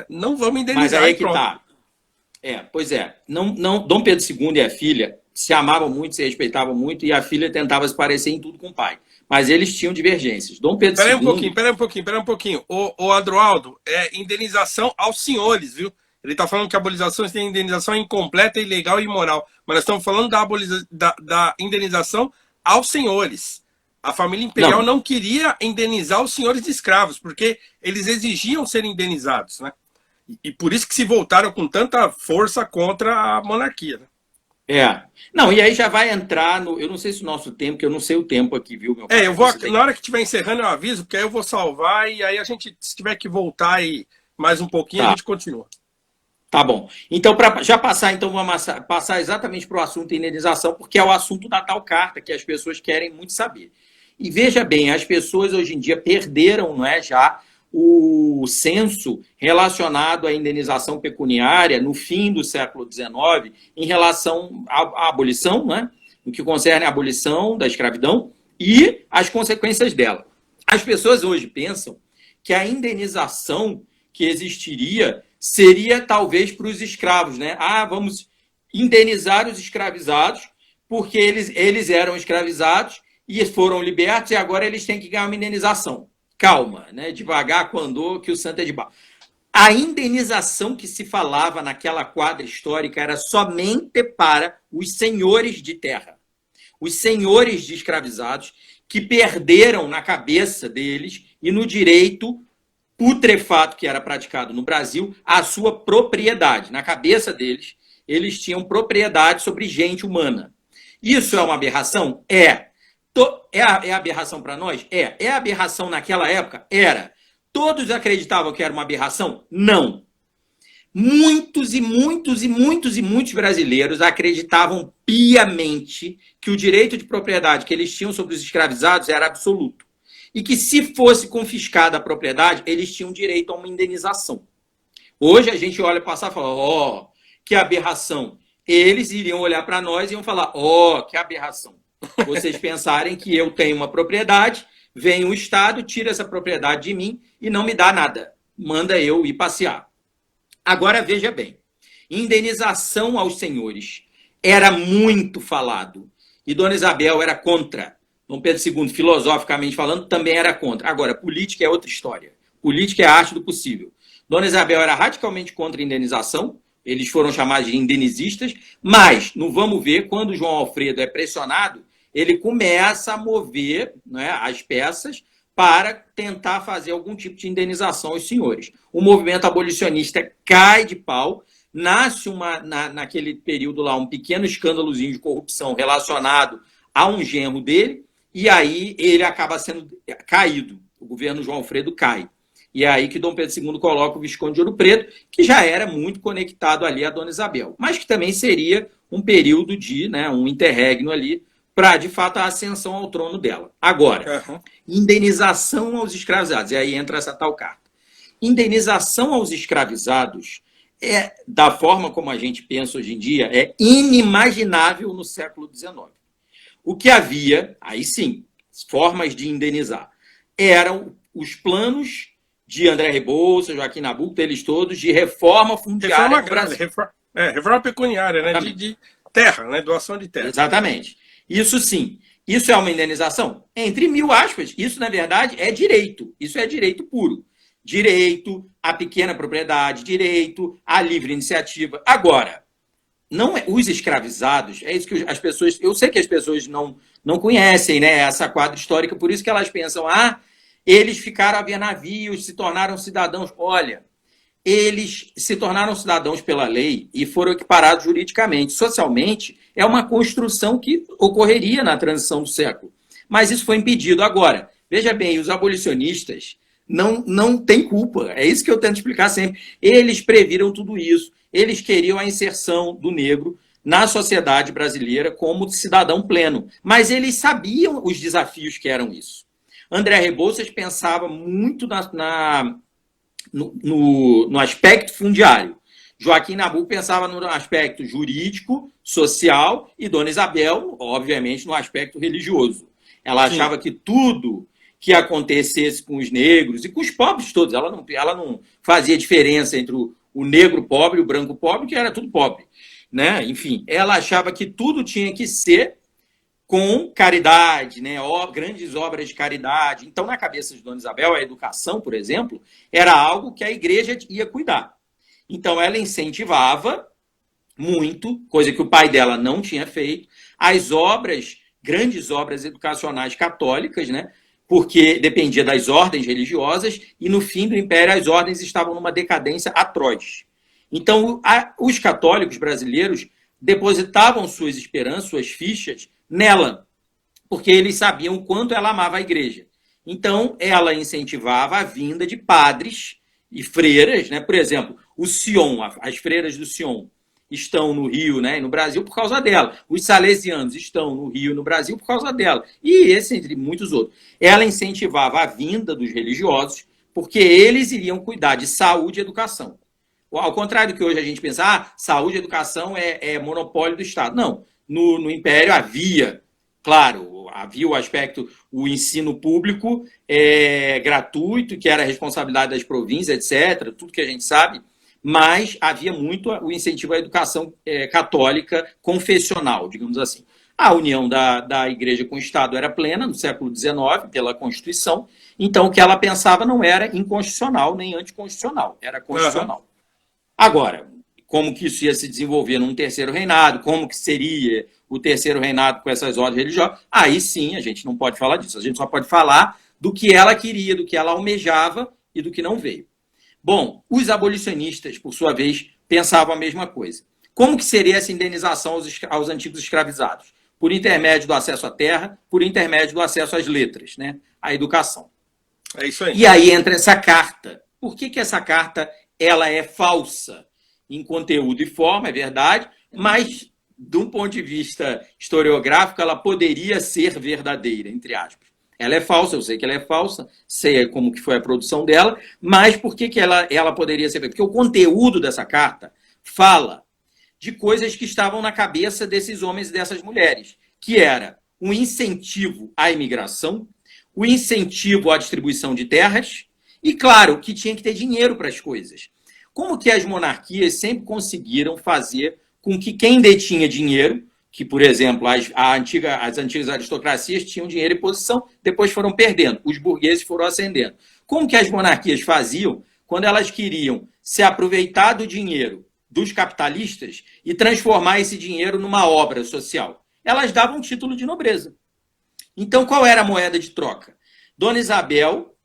Não vamos indenizar. Mas aí que tá. Pois é. Dom Pedro II e a filha se amavam muito, se respeitavam muito, e a filha tentava se parecer em tudo com o pai. Mas eles tinham divergências. Dom Pedro II... Pera um pouquinho. O Adroaldo, indenização aos senhores, viu? Ele está falando que a abolição tem indenização incompleta, ilegal e imoral. Mas nós estamos falando da indenização aos senhores. A família imperial não queria indenizar os senhores de escravos, porque eles exigiam ser indenizados, né? E por isso que se voltaram com tanta força contra a monarquia, né? Não, e aí já vai entrar no... Eu não sei se o nosso tempo, que eu não sei o tempo aqui, viu, meu pai? Eu vou, na hora que estiver encerrando eu aviso, porque aí eu vou salvar e aí a gente, se tiver que voltar aí mais um pouquinho, a gente continua. Tá bom. Então, para já passar, então vamos passar exatamente para o assunto indenização, porque é o assunto da tal carta que as pessoas querem muito saber. E veja bem, as pessoas hoje em dia perderam, não é, já o senso relacionado à indenização pecuniária no fim do século XIX em relação à abolição, né? No que concerne à abolição da escravidão e as consequências dela. As pessoas hoje pensam que a indenização que existiria seria talvez para os escravos, né? Vamos indenizar os escravizados porque eles eram escravizados e foram libertos e agora eles têm que ganhar uma indenização. Calma, né? Devagar quando que o santo é de barro. A indenização que se falava naquela quadra histórica era somente para os senhores de terra, os senhores de escravizados que perderam na cabeça deles e no direito putrefato que era praticado no Brasil a sua propriedade. Na cabeça deles, eles tinham propriedade sobre gente humana. Isso é uma aberração? É aberração para nós? É aberração naquela época? Era. Todos acreditavam que era uma aberração? Não. Muitos brasileiros acreditavam piamente que o direito de propriedade que eles tinham sobre os escravizados era absoluto. e que, se fosse confiscada a propriedade, eles tinham direito a uma indenização. Hoje a gente olha passar e fala, ó, que aberração. Eles iriam olhar para nós e iam falar, ó, que aberração. Vocês pensarem que eu tenho uma propriedade, vem o Estado, tira essa propriedade de mim e não me dá nada. Manda eu ir passear. Agora, veja bem, indenização aos senhores era muito falado. E Dona Isabel era contra. Dom Pedro II, filosoficamente falando, também era contra. Agora, política é outra história. Política é a arte do possível. Dona Isabel era radicalmente contra a indenização, eles foram chamados de indenizistas, mas, no vamos ver, quando João Alfredo é pressionado, ele começa a mover, né, as peças para tentar fazer algum tipo de indenização aos senhores. O movimento abolicionista cai de pau, nasce naquele período lá um pequeno escândalozinho de corrupção relacionado a um genro dele, e aí ele acaba sendo caído. O governo João Alfredo cai. E é aí que Dom Pedro II coloca o Visconde de Ouro Preto, que já era muito conectado ali a Dona Isabel, mas que também seria um período de, né, um interregno ali, para, de fato, a ascensão ao trono dela. Agora, indenização aos escravizados. E aí entra essa tal carta. Indenização aos escravizados, da forma como a gente pensa hoje em dia, é inimaginável no século XIX. O que havia, aí sim, formas de indenizar, eram os planos de André Rebouças, Joaquim Nabuco, eles todos, de reforma fundiária no Brasil. Reforma pecuniária, né? De terra, né? Doação de terra. Exatamente. Isso sim. Isso é uma indenização? Entre mil aspas. Isso, na verdade, é direito. Isso é direito puro. Direito à pequena propriedade, direito à livre iniciativa. Agora, não é, os escravizados, é isso que as pessoas... Eu sei que as pessoas não conhecem, né, essa quadra histórica, por isso que elas pensam, eles ficaram a ver navios, se tornaram cidadãos. Olha, eles se tornaram cidadãos pela lei e foram equiparados juridicamente. Socialmente, é uma construção que ocorreria na transição do século. Mas isso foi impedido. Agora, veja bem, os abolicionistas não têm culpa. É isso que eu tento explicar sempre. Eles previram tudo isso. Eles queriam a inserção do negro na sociedade brasileira como cidadão pleno. Mas eles sabiam os desafios que eram isso. André Rebouças pensava muito no aspecto fundiário. Joaquim Nabuco pensava no aspecto jurídico, social, e Dona Isabel, obviamente, no aspecto religioso. Ela achava que tudo que acontecesse com os negros e com os pobres todos, ela não fazia diferença entre o negro pobre e o branco pobre, que era tudo pobre, né? Enfim, ela achava que tudo tinha que ser com caridade, né? Grandes obras de caridade. Então, na cabeça de Dona Isabel, a educação, por exemplo, era algo que a igreja ia cuidar. Então, ela incentivava muito, coisa que o pai dela não tinha feito, as obras, grandes obras educacionais católicas, né? Porque dependia das ordens religiosas e, no fim do Império, as ordens estavam numa decadência atroz. Então, os católicos brasileiros depositavam suas esperanças, suas fichas, nela, porque eles sabiam o quanto ela amava a igreja. Então, ela incentivava a vinda de padres e freiras, né? Por exemplo, o Sion, as freiras do Sion estão no Rio, né, e no Brasil por causa dela. Os salesianos estão no Rio e no Brasil por causa dela. E esse, entre muitos outros. Ela incentivava a vinda dos religiosos, porque eles iriam cuidar de saúde e educação. Ao contrário do que hoje a gente pensa, saúde e educação é monopólio do Estado. Não. No Império havia, claro, havia o aspecto, o ensino público gratuito, que era a responsabilidade das províncias, etc., tudo que a gente sabe, mas havia muito o incentivo à educação católica confessional, digamos assim. A união da igreja com o Estado era plena no século XIX, pela Constituição, então o que ela pensava não era inconstitucional nem anticonstitucional, era constitucional. Agora, como que isso ia se desenvolver num terceiro reinado, como que seria o terceiro reinado com essas ordens religiosas, aí sim a gente não pode falar disso, a gente só pode falar do que ela queria, do que ela almejava e do que não veio. Bom, os abolicionistas, por sua vez, pensavam a mesma coisa. Como que seria essa indenização aos antigos escravizados? Por intermédio do acesso à terra, por intermédio do acesso às letras, né? À educação. É isso aí. E aí entra essa carta. Por que essa carta ela é falsa em conteúdo e forma, é verdade, mas, de um ponto de vista historiográfico, ela poderia ser verdadeira, entre aspas. Ela é falsa, eu sei que ela é falsa, sei como que foi a produção dela, mas por que ela poderia ser feita? Porque o conteúdo dessa carta fala de coisas que estavam na cabeça desses homens e dessas mulheres, que era um incentivo à imigração, o incentivo à distribuição de terras, e, claro, que tinha que ter dinheiro para as coisas. Como que as monarquias sempre conseguiram fazer com que quem detinha dinheiro, que, por exemplo, as antigas aristocracias tinham dinheiro e posição, depois foram perdendo, os burgueses foram ascendendo. Como que as monarquias faziam quando elas queriam se aproveitar do dinheiro dos capitalistas e transformar esse dinheiro numa obra social? Elas davam um título de nobreza. Então, qual era a moeda de troca? Dona Isabel,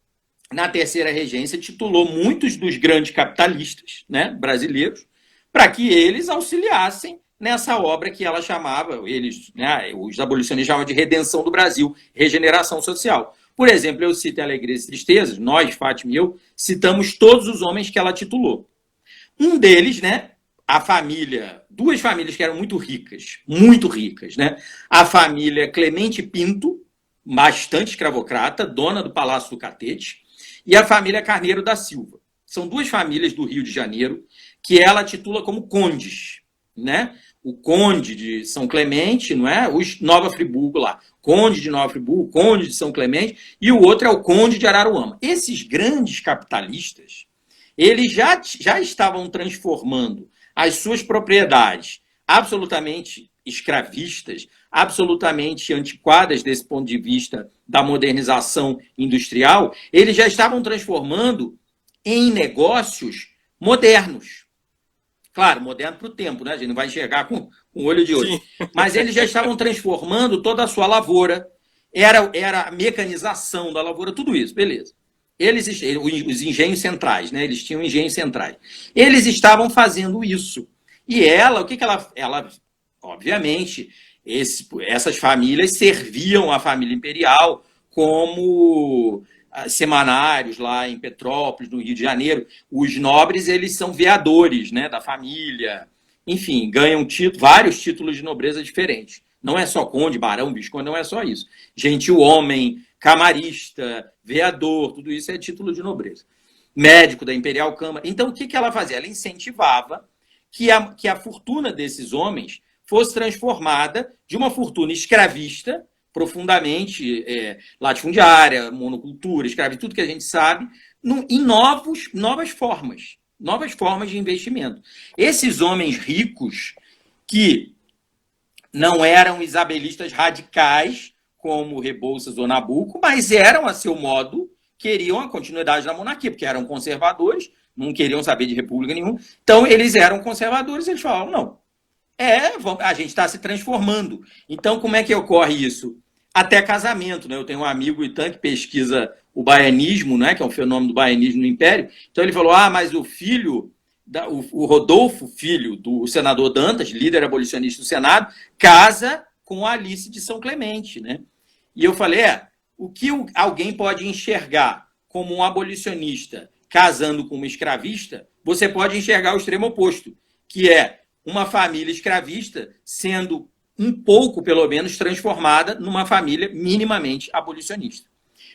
na terceira regência, titulou muitos dos grandes capitalistas, né, brasileiros, para que eles auxiliassem nessa obra que ela chamava, os abolicionistas chamavam de redenção do Brasil, regeneração social. Por exemplo, eu cito Alegrias e Tristezas, nós, Fátima e eu, citamos todos os homens que ela titulou. Um deles, né, a família, duas famílias que eram muito ricas, né? A família Clemente Pinto, bastante escravocrata, dona do Palácio do Catete, e a família Carneiro da Silva. São duas famílias do Rio de Janeiro que ela titula como condes, né? O conde de São Clemente, não é? Os Nova Friburgo lá, conde de Nova Friburgo, conde de São Clemente, e o outro é o conde de Araruama. Esses grandes capitalistas, eles já estavam transformando as suas propriedades absolutamente escravistas, absolutamente antiquadas desse ponto de vista da modernização industrial, eles já estavam transformando em negócios modernos. Claro, moderno para o tempo, né? A gente não vai enxergar com o olho de hoje. Sim. Mas eles já estavam transformando toda a sua lavoura, era a mecanização da lavoura, tudo isso, beleza. Os engenhos centrais, né? Eles tinham engenhos centrais. Eles estavam fazendo isso. E ela, o que ela obviamente, essas famílias serviam à família imperial como semanários lá em Petrópolis, no Rio de Janeiro. Os nobres, eles são veadores, né, da família. Enfim, ganham vários títulos de nobreza diferentes. Não é só conde, barão, visconde, não é só isso. Gentil-homem, camarista, vereador, tudo isso é título de nobreza. Médico da Imperial Câmara. Então, o que ela fazia? Ela incentivava que a fortuna desses homens fosse transformada de uma fortuna escravista, profundamente latifundiária, monocultura, escravidão, tudo que a gente sabe, em novas formas de investimento. Esses homens ricos, que não eram isabelistas radicais, como Rebouças ou Nabuco, mas eram, a seu modo, queriam a continuidade da monarquia, porque eram conservadores, não queriam saber de república nenhuma. Então, eles eram conservadores, eles falavam, não, a gente está se transformando. Então, como é que ocorre isso? Até casamento, né? Eu tenho um amigo Itan que pesquisa o baianismo, né? Que é um fenômeno do baianismo no Império. Então, ele falou, mas o filho, o Rodolfo, filho do senador Dantas, líder abolicionista do Senado, casa com a Alice de São Clemente, né? E eu falei, o que alguém pode enxergar como um abolicionista casando com uma escravista, você pode enxergar o extremo oposto, que é uma família escravista sendo um pouco, pelo menos, transformada numa família minimamente abolicionista.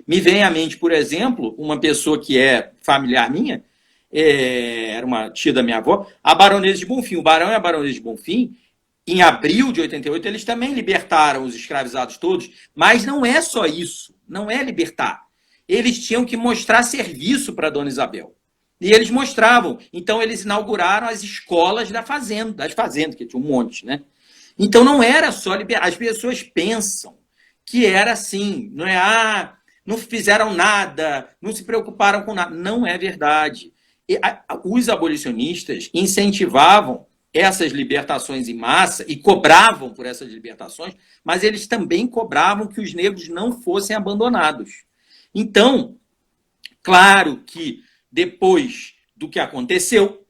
Me vem à mente, por exemplo, uma pessoa que é familiar minha, era uma tia da minha avó, a Baronesa de Bonfim. O Barão e a Baronesa de Bonfim, em abril de 88, eles também libertaram os escravizados todos, mas não é só isso, não é libertar. Eles tinham que mostrar serviço para a Dona Isabel. E eles mostravam. Então, eles inauguraram as escolas das fazendas, que tinha um monte, né? Então, não era só liberar. As pessoas pensam que era assim, não é, não fizeram nada, não se preocuparam com nada. Não é verdade. Os abolicionistas incentivavam essas libertações em massa e cobravam por essas libertações, mas eles também cobravam que os negros não fossem abandonados. Então, claro que depois do que aconteceu,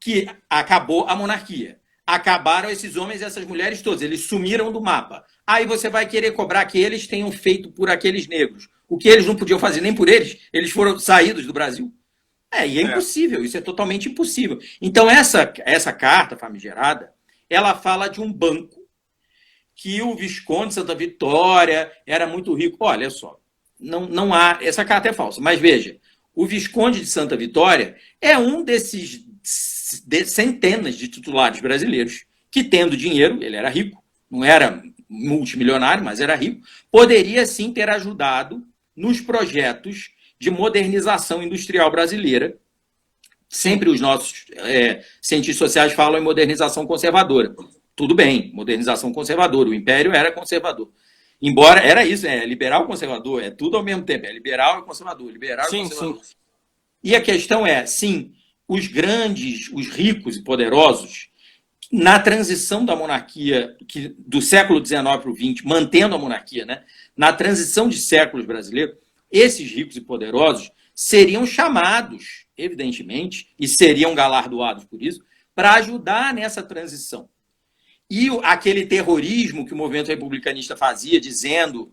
que acabou a monarquia. Acabaram esses homens e essas mulheres todos, eles sumiram do mapa. Aí você vai querer cobrar que eles tenham feito por aqueles negros. O que eles não podiam fazer nem por eles foram saídos do Brasil. E é impossível, isso é totalmente impossível. Então, essa carta famigerada, ela fala de um banco que o Visconde de Santa Vitória era muito rico. Olha só, não há, essa carta é falsa. Mas veja, o Visconde de Santa Vitória é um desses centenas de titulares brasileiros que, tendo dinheiro, ele era rico, não era multimilionário, mas era rico, poderia sim ter ajudado nos projetos de modernização industrial brasileira. Sempre os nossos cientistas sociais falam em modernização conservadora. Tudo bem, modernização conservadora, o Império era conservador. Embora, era isso, liberal conservador, é tudo ao mesmo tempo, é liberal e conservador, liberal e conservador. Sim. E a questão é, sim, os grandes, os ricos e poderosos, na transição da monarquia, do século XIX para o XX, mantendo a monarquia, né? Na transição de séculos brasileiros, esses ricos e poderosos seriam chamados, evidentemente, e seriam galardoados por isso, para ajudar nessa transição. E aquele terrorismo que o movimento republicanista fazia, dizendo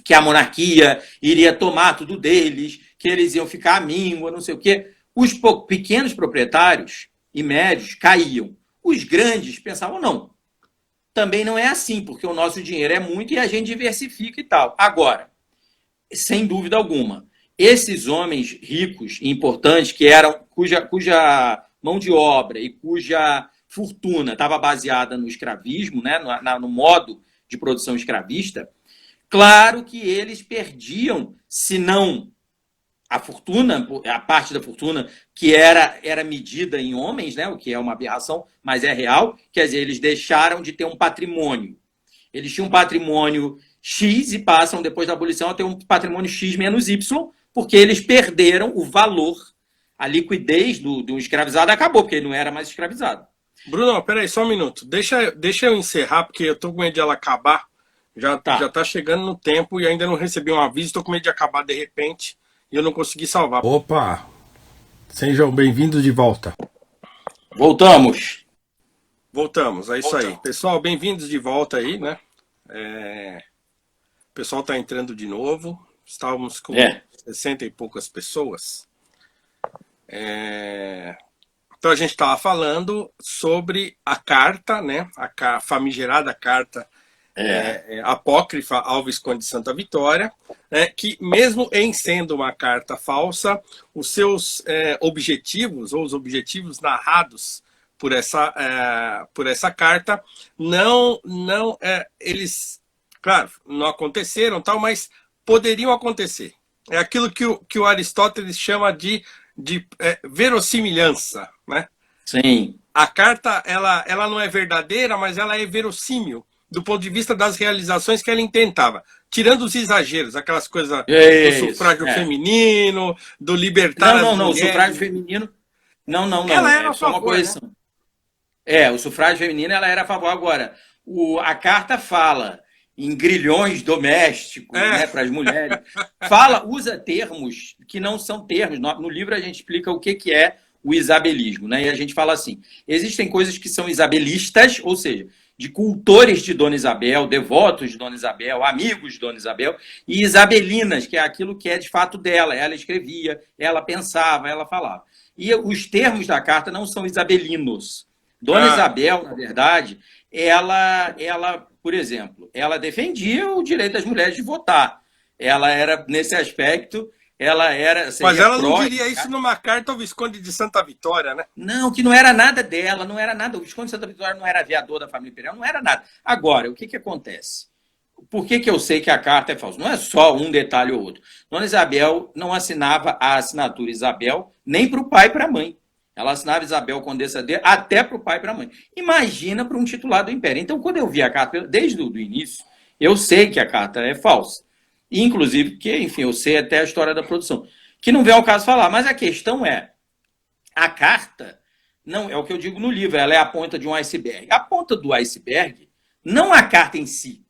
que a monarquia iria tomar tudo deles, que eles iam ficar à míngua, não sei o quê, os pequenos proprietários e médios caíam. Os grandes pensavam, não, também não é assim, porque o nosso dinheiro é muito e a gente diversifica e tal. Agora, sem dúvida alguma, esses homens ricos e importantes, cuja mão de obra e cuja fortuna estava baseada no escravismo, né, no modo de produção escravista, claro que eles perdiam, se não a fortuna, a parte da fortuna que era medida em homens, né, o que é uma aberração, mas é real, quer dizer, eles deixaram de ter um patrimônio. Eles tinham um patrimônio X e passam, depois da abolição, a ter um patrimônio X menos Y, porque eles perderam o valor, a liquidez do escravizado acabou, porque ele não era mais escravizado. Bruno, peraí, só um minuto. Deixa eu encerrar, porque eu tô com medo de ela acabar. Já tá chegando no tempo e ainda não recebi um aviso, tô com medo de acabar de repente e eu não consegui salvar. Opa! Sejam bem-vindos de volta. Voltamos, é isso aí. Pessoal, bem-vindos de volta aí, né? O pessoal tá entrando de novo. Estávamos com 60 e poucas pessoas. Então a gente estava falando sobre a carta, né? A famigerada carta apócrifa ao Visconde de Santa Vitória, né? Que mesmo em sendo uma carta falsa, os seus objetivos, ou os objetivos narrados por essa carta, eles, claro, não aconteceram, tal, mas poderiam acontecer. É aquilo que o Aristóteles chama de verossimilhança, né? Sim. A carta ela não é verdadeira, mas ela é verossímil do ponto de vista das realizações que ela intentava, tirando os exageros, aquelas coisas do sufrágio feminino, do libertar as mulheres. Não, o sufrágio feminino não. Ela era a favor, uma correção. Né? O sufrágio feminino ela era a favor. Agora, a carta fala em grilhões domésticos, né, para as mulheres. Usa termos que não são termos. No livro a gente explica o que é o isabelismo, né? E a gente fala assim, existem coisas que são isabelistas, ou seja, de cultores de Dona Isabel, devotos de Dona Isabel, amigos de Dona Isabel, e isabelinas, que é aquilo que é de fato dela. Ela escrevia, ela pensava, ela falava. E os termos da carta não são isabelinos. Dona Isabel, na verdade, ela, por exemplo, ela defendia o direito das mulheres de votar. Ela era, nesse aspecto, ela era... Mas ela não diria isso numa carta ao Visconde de Santa Vitória, né? Não, que não era nada dela, não era nada. O Visconde de Santa Vitória não era aviador da família imperial, não era nada. Agora, o que acontece? Por que eu sei que a carta é falsa? Não é só um detalhe ou outro. Dona Isabel não assinava a assinatura Isabel nem para o pai e para a mãe. Ela assinava Isabel Condessa de até para o pai e para a mãe. Imagina para um titular do Império. Então, quando eu vi a carta, desde o início, eu sei que a carta é falsa. Inclusive, porque, enfim, eu sei até a história da produção. Que não vem ao caso falar. Mas a questão é, a carta, não é o que eu digo no livro, ela é a ponta de um iceberg. A ponta do iceberg, não a carta em si,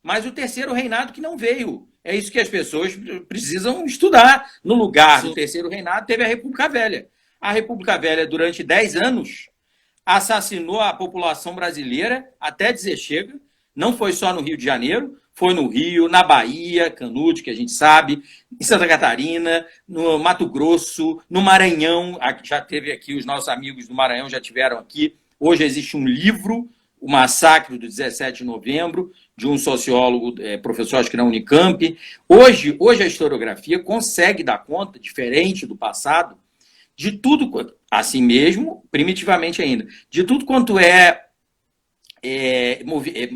mas o terceiro reinado que não veio. É isso que as pessoas precisam estudar. No lugar do terceiro reinado, teve a República Velha. A República Velha, durante 10 anos, assassinou a população brasileira até dizer chega. Não foi só no Rio de Janeiro, foi no Rio, na Bahia, Canudos, que a gente sabe, em Santa Catarina, no Mato Grosso, no Maranhão. Já teve aqui, os nossos amigos do Maranhão já tiveram aqui. Hoje existe um livro o massacre do 17 de novembro, de um sociólogo, professor, acho que na Unicamp. Hoje a historiografia consegue dar conta, diferente do passado, de tudo, assim mesmo, primitivamente ainda, de tudo quanto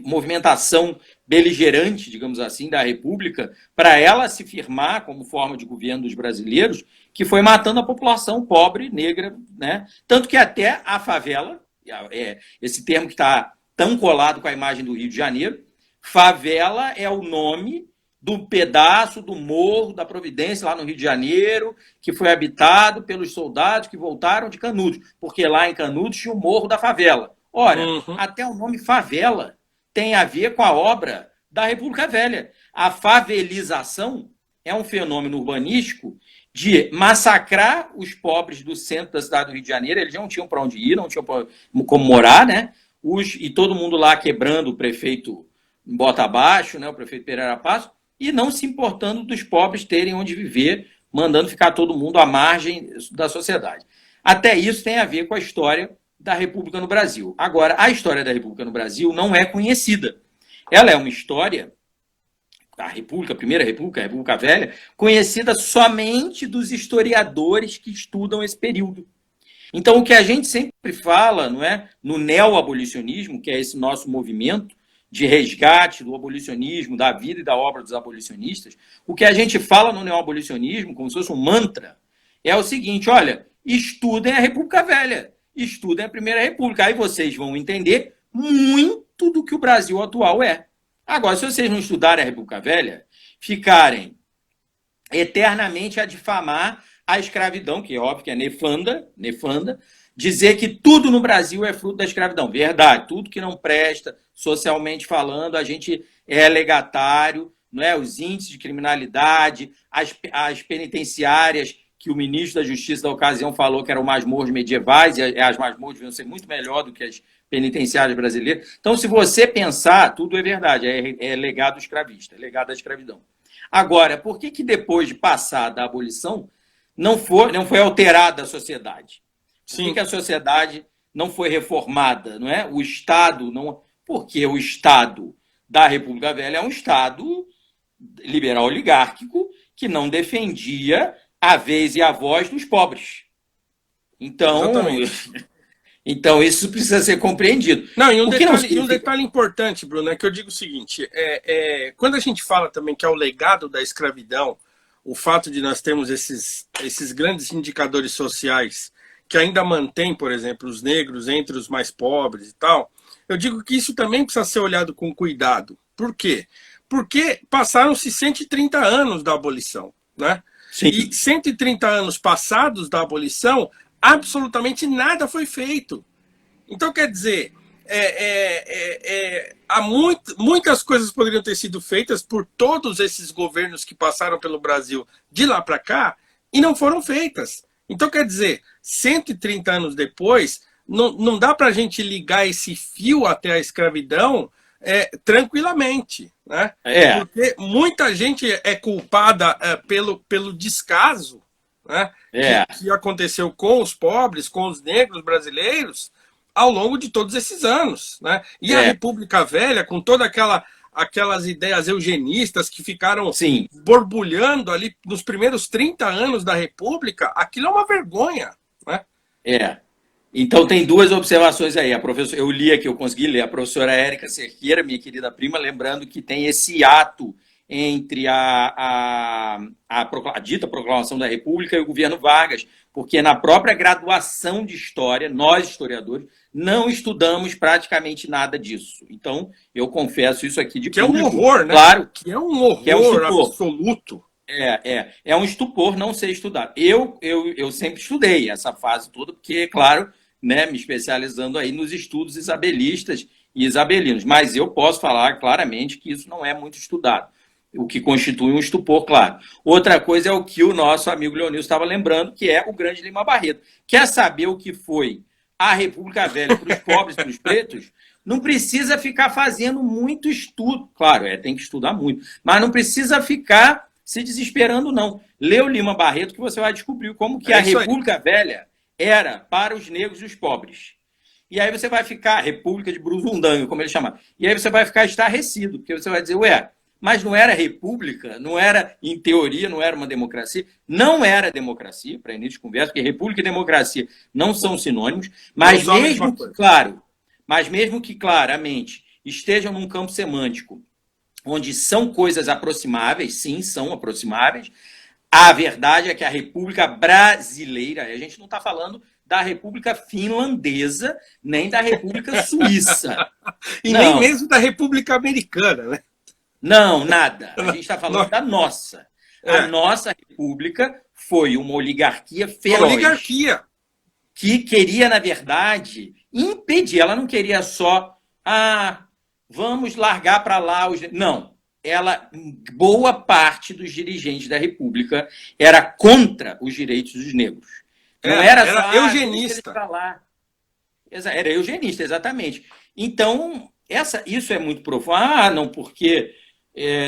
movimentação beligerante, digamos assim, da República, para ela se firmar como forma de governo dos brasileiros, que foi matando a população pobre, negra, né? Tanto que até a favela, esse termo que está tão colado com a imagem do Rio de Janeiro, favela é o nome do pedaço do Morro da Providência, lá no Rio de Janeiro, que foi habitado pelos soldados que voltaram de Canudos, porque lá em Canudos tinha o Morro da Favela. Ora, até o nome favela tem a ver com a obra da República Velha. A favelização é um fenômeno urbanístico de massacrar os pobres do centro da cidade do Rio de Janeiro. Eles não tinham para onde ir, não tinham como morar, né? E todo mundo lá quebrando o prefeito bota abaixo, né? O prefeito Pereira Passos, e não se importando dos pobres terem onde viver, mandando ficar todo mundo à margem da sociedade. Até isso tem a ver com a história da República no Brasil. Agora, a história da República no Brasil não é conhecida. Ela é uma história, a República, a Primeira República, a República Velha, conhecida somente dos historiadores que estudam esse período. Então, o que a gente sempre fala, não é, no neoabolicionismo, que é esse nosso movimento de resgate do abolicionismo, da vida e da obra dos abolicionistas, o que a gente fala no neoabolicionismo, como se fosse um mantra, é o seguinte: olha, estudem a República Velha, estudem a Primeira República, aí vocês vão entender muito do que o Brasil atual é. Agora, se vocês não estudarem a República Velha, ficarem eternamente a difamar a escravidão, que é óbvio que é nefanda, dizer que tudo no Brasil é fruto da escravidão. Verdade, tudo que não presta, socialmente falando, a gente é legatário, não é? Os índices de criminalidade, as penitenciárias, que o ministro da Justiça da ocasião falou que eram masmorras medievais, e as masmorras deviam ser muito melhor do que as penitenciárias brasileiras. Então, se você pensar, tudo é verdade, é legado escravista, é legado da escravidão. Agora, por que depois de passar da abolição não foi alterada a sociedade? Por que a sociedade não foi reformada? Não é? O Estado não. Porque o Estado da República Velha é um Estado liberal oligárquico que não defendia a vez e a voz dos pobres. Então isso precisa ser compreendido. Não, e um detalhe importante, Bruno, é que eu digo o seguinte: quando a gente fala também que é o legado da escravidão, o fato de nós termos esses grandes indicadores sociais que ainda mantém, por exemplo, os negros entre os mais pobres e tal, eu digo que isso também precisa ser olhado com cuidado. Por quê? Porque passaram-se 130 anos da abolição, né? Sim. E 130 anos passados da abolição, absolutamente nada foi feito. Então, quer dizer, muitas coisas poderiam ter sido feitas por todos esses governos que passaram pelo Brasil de lá para cá e não foram feitas. Então, quer dizer, 130 anos depois, não dá para a gente ligar esse fio até a escravidão tranquilamente, né? Porque muita gente é culpada pelo descaso, né? Que aconteceu com os pobres, com os negros brasileiros, ao longo de todos esses anos, né? E a República Velha, com toda aquelas ideias eugenistas que ficaram borbulhando ali nos primeiros 30 anos da República, aquilo é uma vergonha, né? Então tem duas observações aí. Eu li aqui, eu consegui ler, a professora Érica Cerqueira, minha querida prima, lembrando que tem esse ato entre a dita proclamação da República e o governo Vargas, porque na própria graduação de História, nós, historiadores, não estudamos praticamente nada disso. Então, eu confesso isso aqui de público. Que é um horror, né? Claro. Que é um horror absoluto. É um estupor não ser estudado. Eu sempre estudei essa fase toda, porque, claro, né, me especializando aí nos estudos isabelistas e isabelinos. Mas eu posso falar claramente que isso não é muito estudado, o que constitui um estupor, claro. Outra coisa é o que o nosso amigo Leonilson estava lembrando, que é o Grande Lima Barreto. Quer saber o que foi a República Velha para os pobres e para os pretos? Não precisa ficar fazendo muito estudo. Claro, tem que estudar muito, mas não precisa ficar se desesperando, não. Lê o Lima Barreto que você vai descobrir como que a República Velha era para os negros e os pobres. E aí você vai ficar, República de Brusundanga, como ele chama. E aí você vai ficar estarrecido, porque você vai dizer, ué, mas não era república, não era, em teoria, não era uma democracia. Não era democracia, para início de conversa, porque república e democracia não são sinônimos, mas mesmo que, claro, mas mesmo que claramente estejam num campo semântico, onde são coisas aproximáveis, sim, são aproximáveis, a verdade é que a República Brasileira, a gente não está falando da República Finlandesa, nem da República Suíça. E não, nem mesmo da República Americana, né? Não, nada. A gente está falando da nossa. A nossa república foi uma oligarquia feroz. Uma oligarquia. Que queria, na verdade, impedir. Ela não queria só, vamos largar para lá os... Não. Boa parte dos dirigentes da república era contra os direitos dos negros. Não era só eugenista. Era eugenista, exatamente. Então, isso é muito profundo. Não, porque...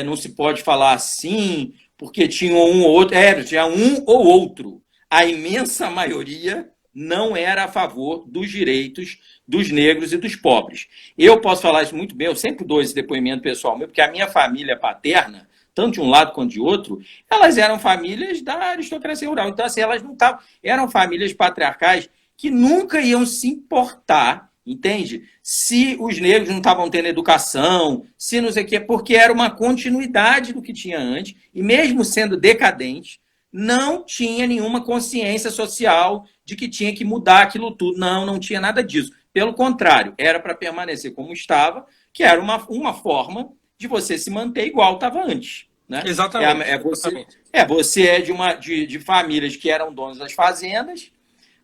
não se pode falar assim, porque tinha um ou outro. Tinha um ou outro. A imensa maioria não era a favor dos direitos dos negros e dos pobres. Eu posso falar isso muito bem, eu sempre dou esse depoimento pessoal meu, porque a minha família paterna, tanto de um lado quanto de outro, elas eram famílias da aristocracia rural. Então, assim, elas não estavam. Eram famílias patriarcais que nunca iam se importar, entende? Se os negros não estavam tendo educação, se não sei o quê, porque era uma continuidade do que tinha antes, e mesmo sendo decadente, não tinha nenhuma consciência social de que tinha que mudar aquilo tudo. Não tinha nada disso. Pelo contrário, era para permanecer como estava, que era uma forma de você se manter igual estava antes. Né? Exatamente. Você é de famílias que eram donos das fazendas,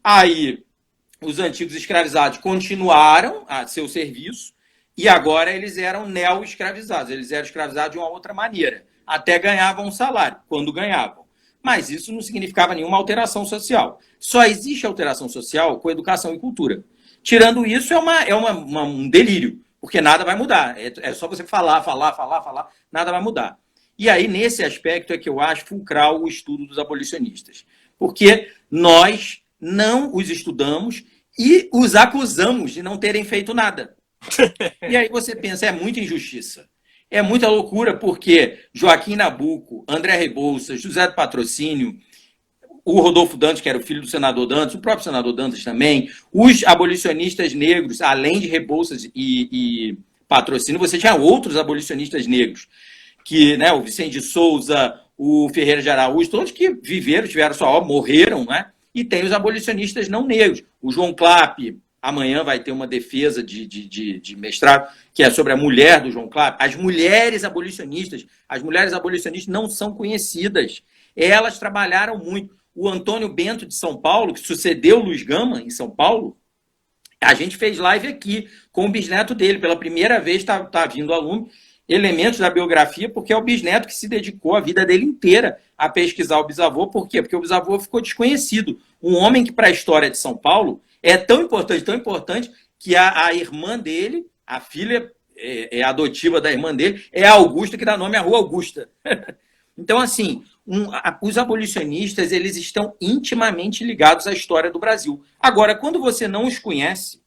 aí os antigos escravizados continuaram a seu serviço e agora eles eram neo-escravizados. Eles eram escravizados de uma outra maneira. Até ganhavam um salário, quando ganhavam. Mas isso não significava nenhuma alteração social. Só existe alteração social com educação e cultura. Tirando isso, é um delírio, porque nada vai mudar. É só você falar, nada vai mudar. E aí, nesse aspecto, é que eu acho fulcral o estudo dos abolicionistas. Porque nós não os estudamos e os acusamos de não terem feito nada. E aí você pensa, é muita injustiça. É muita loucura, porque Joaquim Nabuco, André Rebouças, José do Patrocínio, o Rodolfo Dantas, que era o filho do senador Dantas, o próprio senador Dantas também, os abolicionistas negros, além de Rebouças e Patrocínio, você tinha outros abolicionistas negros, que, né, o Vicente de Souza, o Ferreira de Araújo, todos que viveram, tiveram sua obra, morreram, né? E tem os abolicionistas não negros. O João Clapp, amanhã vai ter uma defesa de mestrado, que é sobre a mulher do João Clapp. As mulheres abolicionistas não são conhecidas. Elas trabalharam muito. O Antônio Bento de São Paulo, que sucedeu Luiz Gama em São Paulo, a gente fez live aqui com o bisneto dele. Pela primeira vez está vindo aluno, elementos da biografia, porque é o bisneto que se dedicou a vida dele inteira a pesquisar o bisavô. Por quê? Porque o bisavô ficou desconhecido. Um homem que, para a história de São Paulo, é tão importante, que a irmã dele, a filha adotiva da irmã dele, é a Augusta, que dá nome à Rua Augusta. Então, assim, os abolicionistas, eles estão intimamente ligados à história do Brasil. Agora, quando você não os conhece,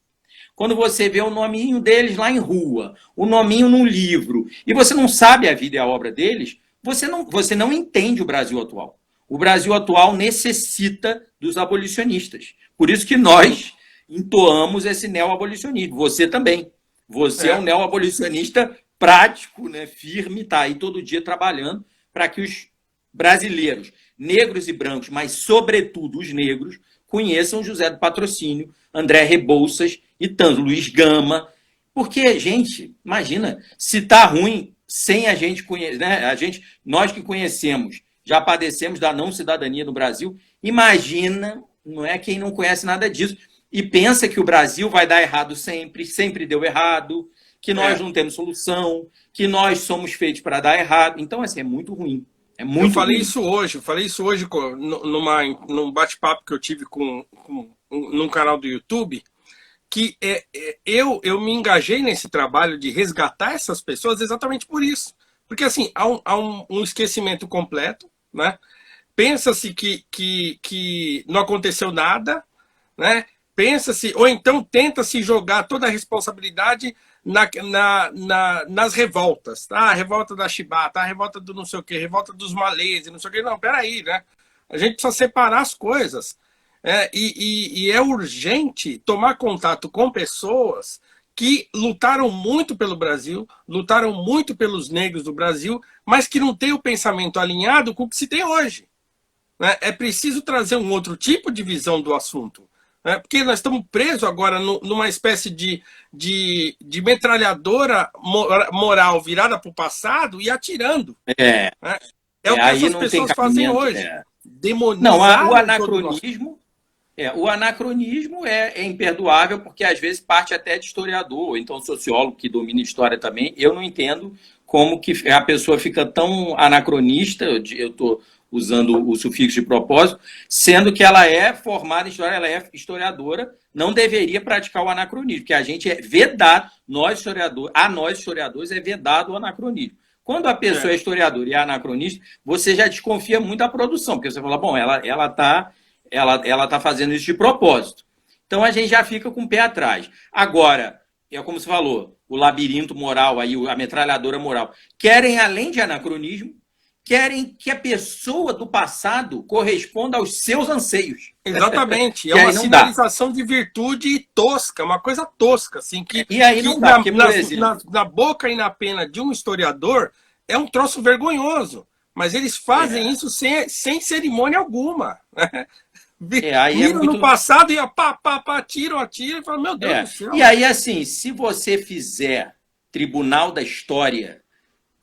quando você vê o nominho deles lá em rua, o nominho num livro, e você não sabe a vida e a obra deles, você não entende o Brasil atual. O Brasil atual necessita dos abolicionistas. Por isso que nós entoamos esse neo-abolicionismo. Você também. Você é um neo-abolicionista prático, né, firme, está aí todo dia trabalhando para que os brasileiros, negros e brancos, mas sobretudo os negros, conheçam José do Patrocínio, André Rebouças e tanto, Luiz Gama. Porque, gente, imagina, se está ruim sem a gente conhecer, né? Nós que conhecemos, já padecemos da não cidadania no Brasil, imagina, não é quem não conhece nada disso, e pensa que o Brasil vai dar errado sempre deu errado, que nós não temos solução, que nós somos feitos para dar errado. Então, assim, é muito ruim. Eu falei isso hoje num bate-papo que eu tive num canal do YouTube, que eu me engajei nesse trabalho de resgatar essas pessoas exatamente por isso. Porque, assim, há um esquecimento completo, né? Pensa-se que não aconteceu nada, né? pensa-se, ou então tenta-se jogar toda a responsabilidade nas revoltas, tá? A revolta da Chibata, a revolta do não sei o quê, a revolta dos malês, não sei o quê. Não, peraí, né? A gente precisa separar as coisas. E é urgente tomar contato com pessoas que lutaram muito pelo Brasil, lutaram muito pelos negros do Brasil, mas que não têm o pensamento alinhado com o que se tem hoje. Né? É preciso trazer um outro tipo de visão do assunto. Né? Porque nós estamos presos agora numa espécie de metralhadora moral virada para o passado e atirando. É, né? É o que essas pessoas fazem hoje. Demonizar o anacronismo. O anacronismo é imperdoável, porque às vezes parte até de historiador, ou então sociólogo que domina história também. Eu não entendo como que a pessoa fica tão anacronista, eu estou usando o sufixo de propósito, sendo que ela é formada em história, ela é historiadora, não deveria praticar o anacronismo, porque a gente é vedado, nós historiadores é vedado o anacronismo. Quando a pessoa é historiadora e é anacronista, você já desconfia muito da produção, porque você fala, bom, ela tá fazendo isso de propósito. Então a gente já fica com o pé atrás. Agora, é como você falou, o labirinto moral, aí, a metralhadora moral. Querem, além de anacronismo, querem que a pessoa do passado corresponda aos seus anseios. Exatamente. É uma sinalização de virtude tosca, uma coisa tosca. Assim, e aí não dá, porque, por exemplo, na boca e na pena de um historiador é um troço vergonhoso. Mas eles fazem isso sem cerimônia alguma. Viram no passado e atiram e falam, meu Deus do céu. E aí, assim, se você fizer Tribunal da História,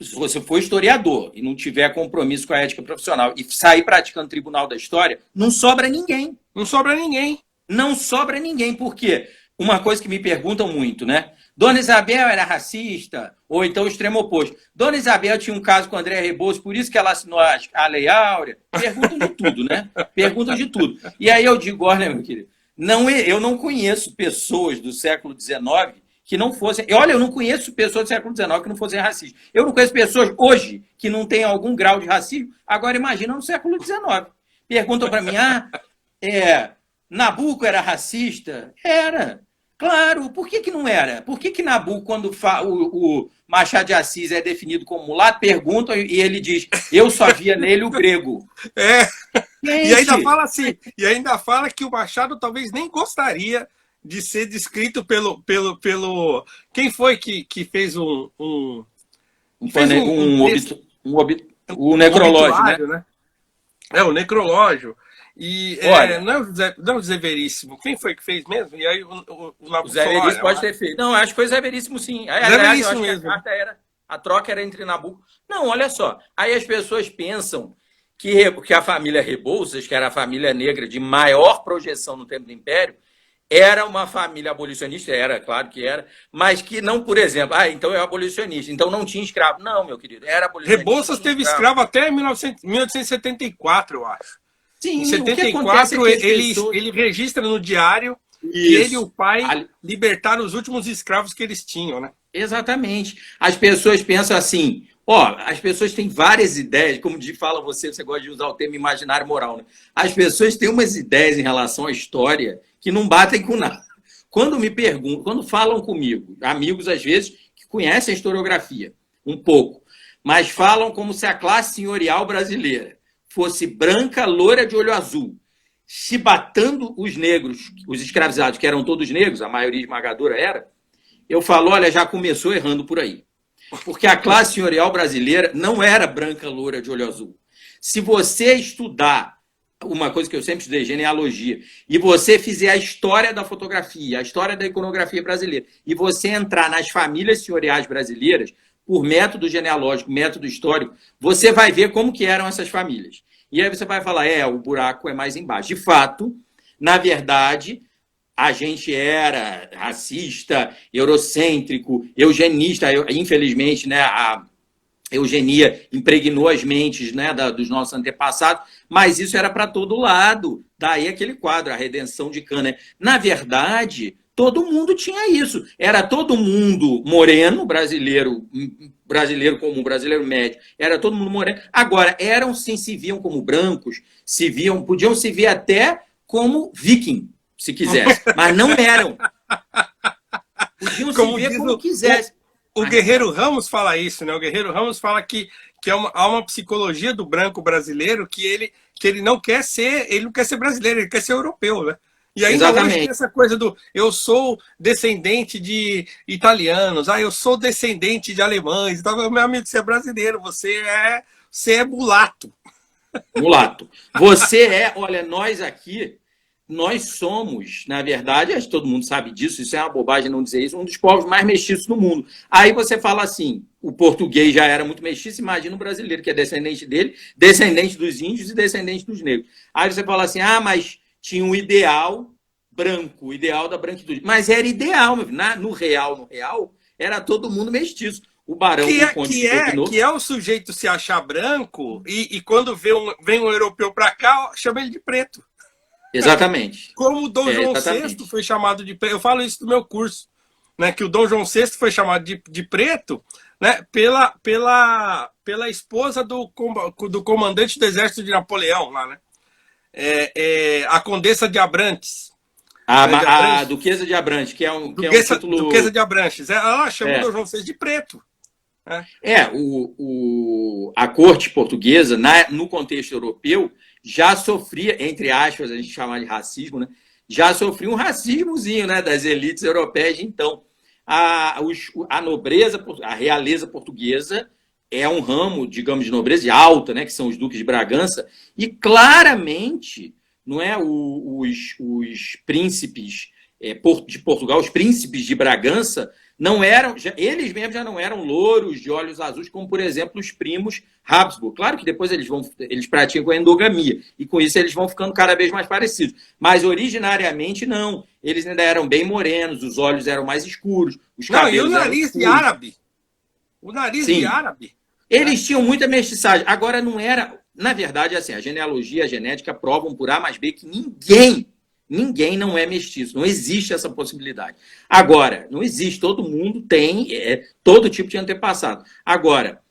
se você for historiador e não tiver compromisso com a ética profissional e sair praticando Tribunal da História, não sobra ninguém. Não sobra ninguém. Não sobra ninguém, por quê? Uma coisa que me perguntam muito, né? Dona Isabel era racista, ou então o extremo oposto. Dona Isabel tinha um caso com André Rebouças, por isso que ela assinou a Lei Áurea. Perguntam de tudo, né? Perguntam de tudo. E aí eu digo, olha, meu querido, eu não conheço pessoas do século XIX que não fossem... Olha, eu não conheço pessoas do século XIX que não fossem racistas. Eu não conheço pessoas hoje que não têm algum grau de racismo. Agora, imagina no século XIX. Perguntam para mim, Nabucco era racista? Era. Claro. Por que não era? Por que Nabucco, quando o Machado de Assis é definido como mulato, perguntam e ele diz, eu só via nele o grego. E ainda fala assim, fala que o Machado talvez nem gostaria de ser descrito pelo quem foi que fez o necrológio, né? O necrológio. E não é o Zé Veríssimo. Quem foi que fez mesmo? E aí o Zé Veríssimo pode ter feito. Não, acho que foi o Zé Veríssimo, sim. Zé Veríssimo mesmo. A troca era entre Nabucco. Não, olha só. Aí as pessoas pensam que a família Rebouças, que era a família negra de maior projeção no tempo do Império, era uma família abolicionista, claro que era, mas que não, por exemplo, então é abolicionista, então não tinha escravo. Não, meu querido, era abolicionista. Rebouças teve escravo até 1874, eu acho. Sim, em 74, ele registra no diário que ele e o pai libertaram os últimos escravos que eles tinham, né? Exatamente. As pessoas pensam assim, as pessoas têm várias ideias, como fala você gosta de usar o termo imaginário moral, né? As pessoas têm umas ideias em relação à história que não batem com nada. Quando me perguntam, quando falam comigo, amigos às vezes que conhecem a historiografia um pouco, mas falam como se a classe senhorial brasileira fosse branca, loira de olho azul, chibatando os negros, os escravizados, que eram todos negros, a maioria esmagadora era, eu falo, olha, já começou errando por aí. Porque a classe senhorial brasileira não era branca, loira de olho azul. Se você estudar uma coisa que eu sempre estudei, genealogia, e você fizer a história da fotografia, a história da iconografia brasileira, e você entrar nas famílias senhoriais brasileiras, por método genealógico, método histórico, você vai ver como que eram essas famílias. E aí você vai falar, o buraco é mais embaixo. De fato, na verdade, a gente era racista, eurocêntrico, eugenista, infelizmente, né, a eugenia impregnou as mentes, né, dos nossos antepassados, mas isso era para todo lado. Daí aquele quadro, a redenção de Cana. Na verdade, todo mundo tinha isso. Era todo mundo moreno, brasileiro comum, brasileiro médio. Era todo mundo moreno. Agora, se viam como brancos, podiam se ver até como viking. se quisesse, mas não eram. Podiam se Como ver diz como quisesse. o Guerreiro Ramos fala isso, né? O Guerreiro Ramos fala que há uma psicologia do branco brasileiro que ele não quer ser brasileiro, ele quer ser europeu, né? E ainda hoje tem essa coisa do eu sou descendente de italianos, eu sou descendente de alemães. Então, meu amigo, você é brasileiro, você é mulato. Mulato. Olha, nós aqui, nós somos, na verdade, acho que todo mundo sabe disso, isso é uma bobagem não dizer isso, um dos povos mais mestiços do mundo. Aí você fala assim, o português já era muito mestiço, imagina o brasileiro, que é descendente dele, descendente dos índios e descendente dos negros. Aí você fala assim, mas tinha um ideal branco, o ideal da branquitude. Mas era ideal, meu filho. No real, era todo mundo mestiço. O barão que é o sujeito se achar branco e quando vem um europeu para cá, chama ele de preto. Exatamente. Como o Dom João VI foi chamado de preto. Eu falo isso no meu curso, né? Que o Dom João VI foi chamado de preto, né? Pela esposa do comandante do exército de Napoleão, lá, né? A Condessa de Abrantes. A Duquesa de Abrantes, que é um título... Duquesa de Abrantes. Ela chama o Dom João VI de preto. A corte portuguesa, no contexto europeu, já sofria, entre aspas, a gente chama de racismo, né? Já sofria um racismozinho, né, das elites europeias. Então, a nobreza, a realeza portuguesa é um ramo, digamos, de nobreza alta, né, que são os duques de Bragança, e claramente, não é, os príncipes de Portugal, os príncipes de Bragança, não eram, eles mesmos já não eram louros de olhos azuis, como, por exemplo, os primos Habsburg. Claro que depois eles praticam a endogamia, e com isso eles vão ficando cada vez mais parecidos. Mas, originariamente, não. Eles ainda eram bem morenos, os olhos eram mais escuros, os cabelos e o nariz de árabe? O nariz de árabe? Eles tinham muita mestiçagem. Agora, não era... Na verdade, assim, a genealogia, a genética provam por A mais B que ninguém não é mestiço. Não existe essa possibilidade. Agora, não existe. Todo mundo tem todo tipo de antepassado. Agora,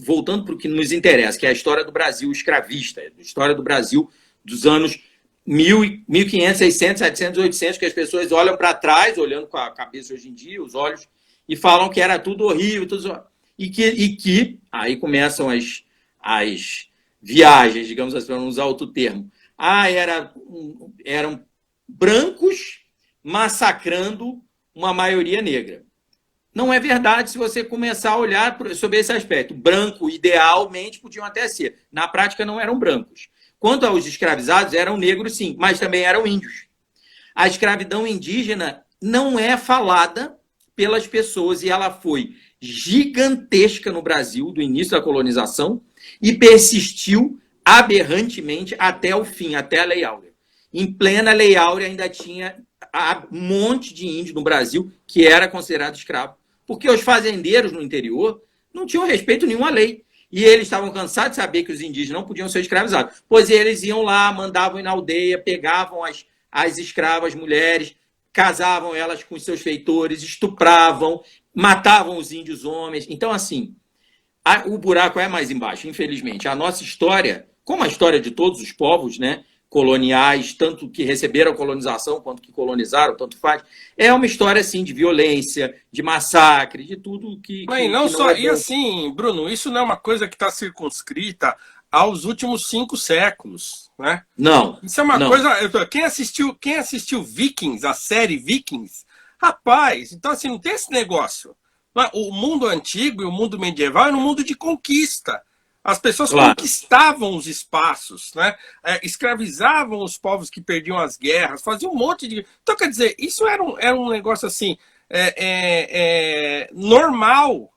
voltando para o que nos interessa, que é a história do Brasil escravista, a história do Brasil dos anos 1500, 600, 700, 800, que as pessoas olham para trás, olhando com a cabeça hoje em dia, os olhos, e falam que era tudo horrível, e que aí começam as viagens, digamos assim, para não usar outro termo. Eram brancos massacrando uma maioria negra. Não é verdade se você começar a olhar sobre esse aspecto. Branco, idealmente, podiam até ser. Na prática, não eram brancos. Quanto aos escravizados, eram negros, sim, mas também eram índios. A escravidão indígena não é falada pelas pessoas, e ela foi gigantesca no Brasil, do início da colonização, e persistiu aberrantemente até o fim, até a Lei Áurea. Em plena Lei Áurea ainda tinha um monte de índio no Brasil que era considerado escravo, porque os fazendeiros no interior não tinham respeito nenhum à lei. E eles estavam cansados de saber que os indígenas não podiam ser escravizados. Pois eles iam lá, mandavam ir na aldeia, pegavam as escravas mulheres, casavam elas com os seus feitores, estupravam, matavam os índios homens. Então, assim, o buraco é mais embaixo, infelizmente. A nossa história, como a história de todos os povos, né, coloniais, tanto que receberam colonização quanto que colonizaram, tanto faz, é uma história, assim, de violência, de massacre, de tudo que... E assim, Bruno, isso não é uma coisa que está circunscrita aos últimos 5 séculos, né? Não. Isso é uma coisa... Quem assistiu Vikings, a série Vikings, rapaz, então assim, não tem esse negócio. O mundo antigo e o mundo medieval era um mundo de conquista. As pessoas conquistavam os espaços, né? Escravizavam os povos que perdiam as guerras, faziam um monte de... Então, quer dizer, isso era um negócio assim, normal.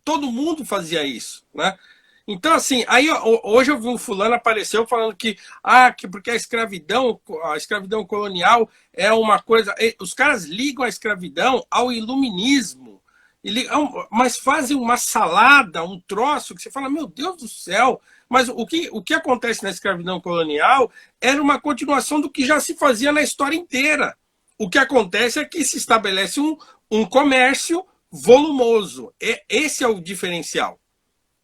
Todo mundo fazia isso, né? Então, assim, aí hoje eu vi um fulano apareceu falando que porque a escravidão colonial é uma coisa... Os caras ligam a escravidão ao iluminismo. Mas fazem uma salada, um troço, que você fala, meu Deus do céu, mas o que acontece na escravidão colonial era uma continuação do que já se fazia na história inteira. O que acontece é que se estabelece um comércio volumoso. Esse é o diferencial.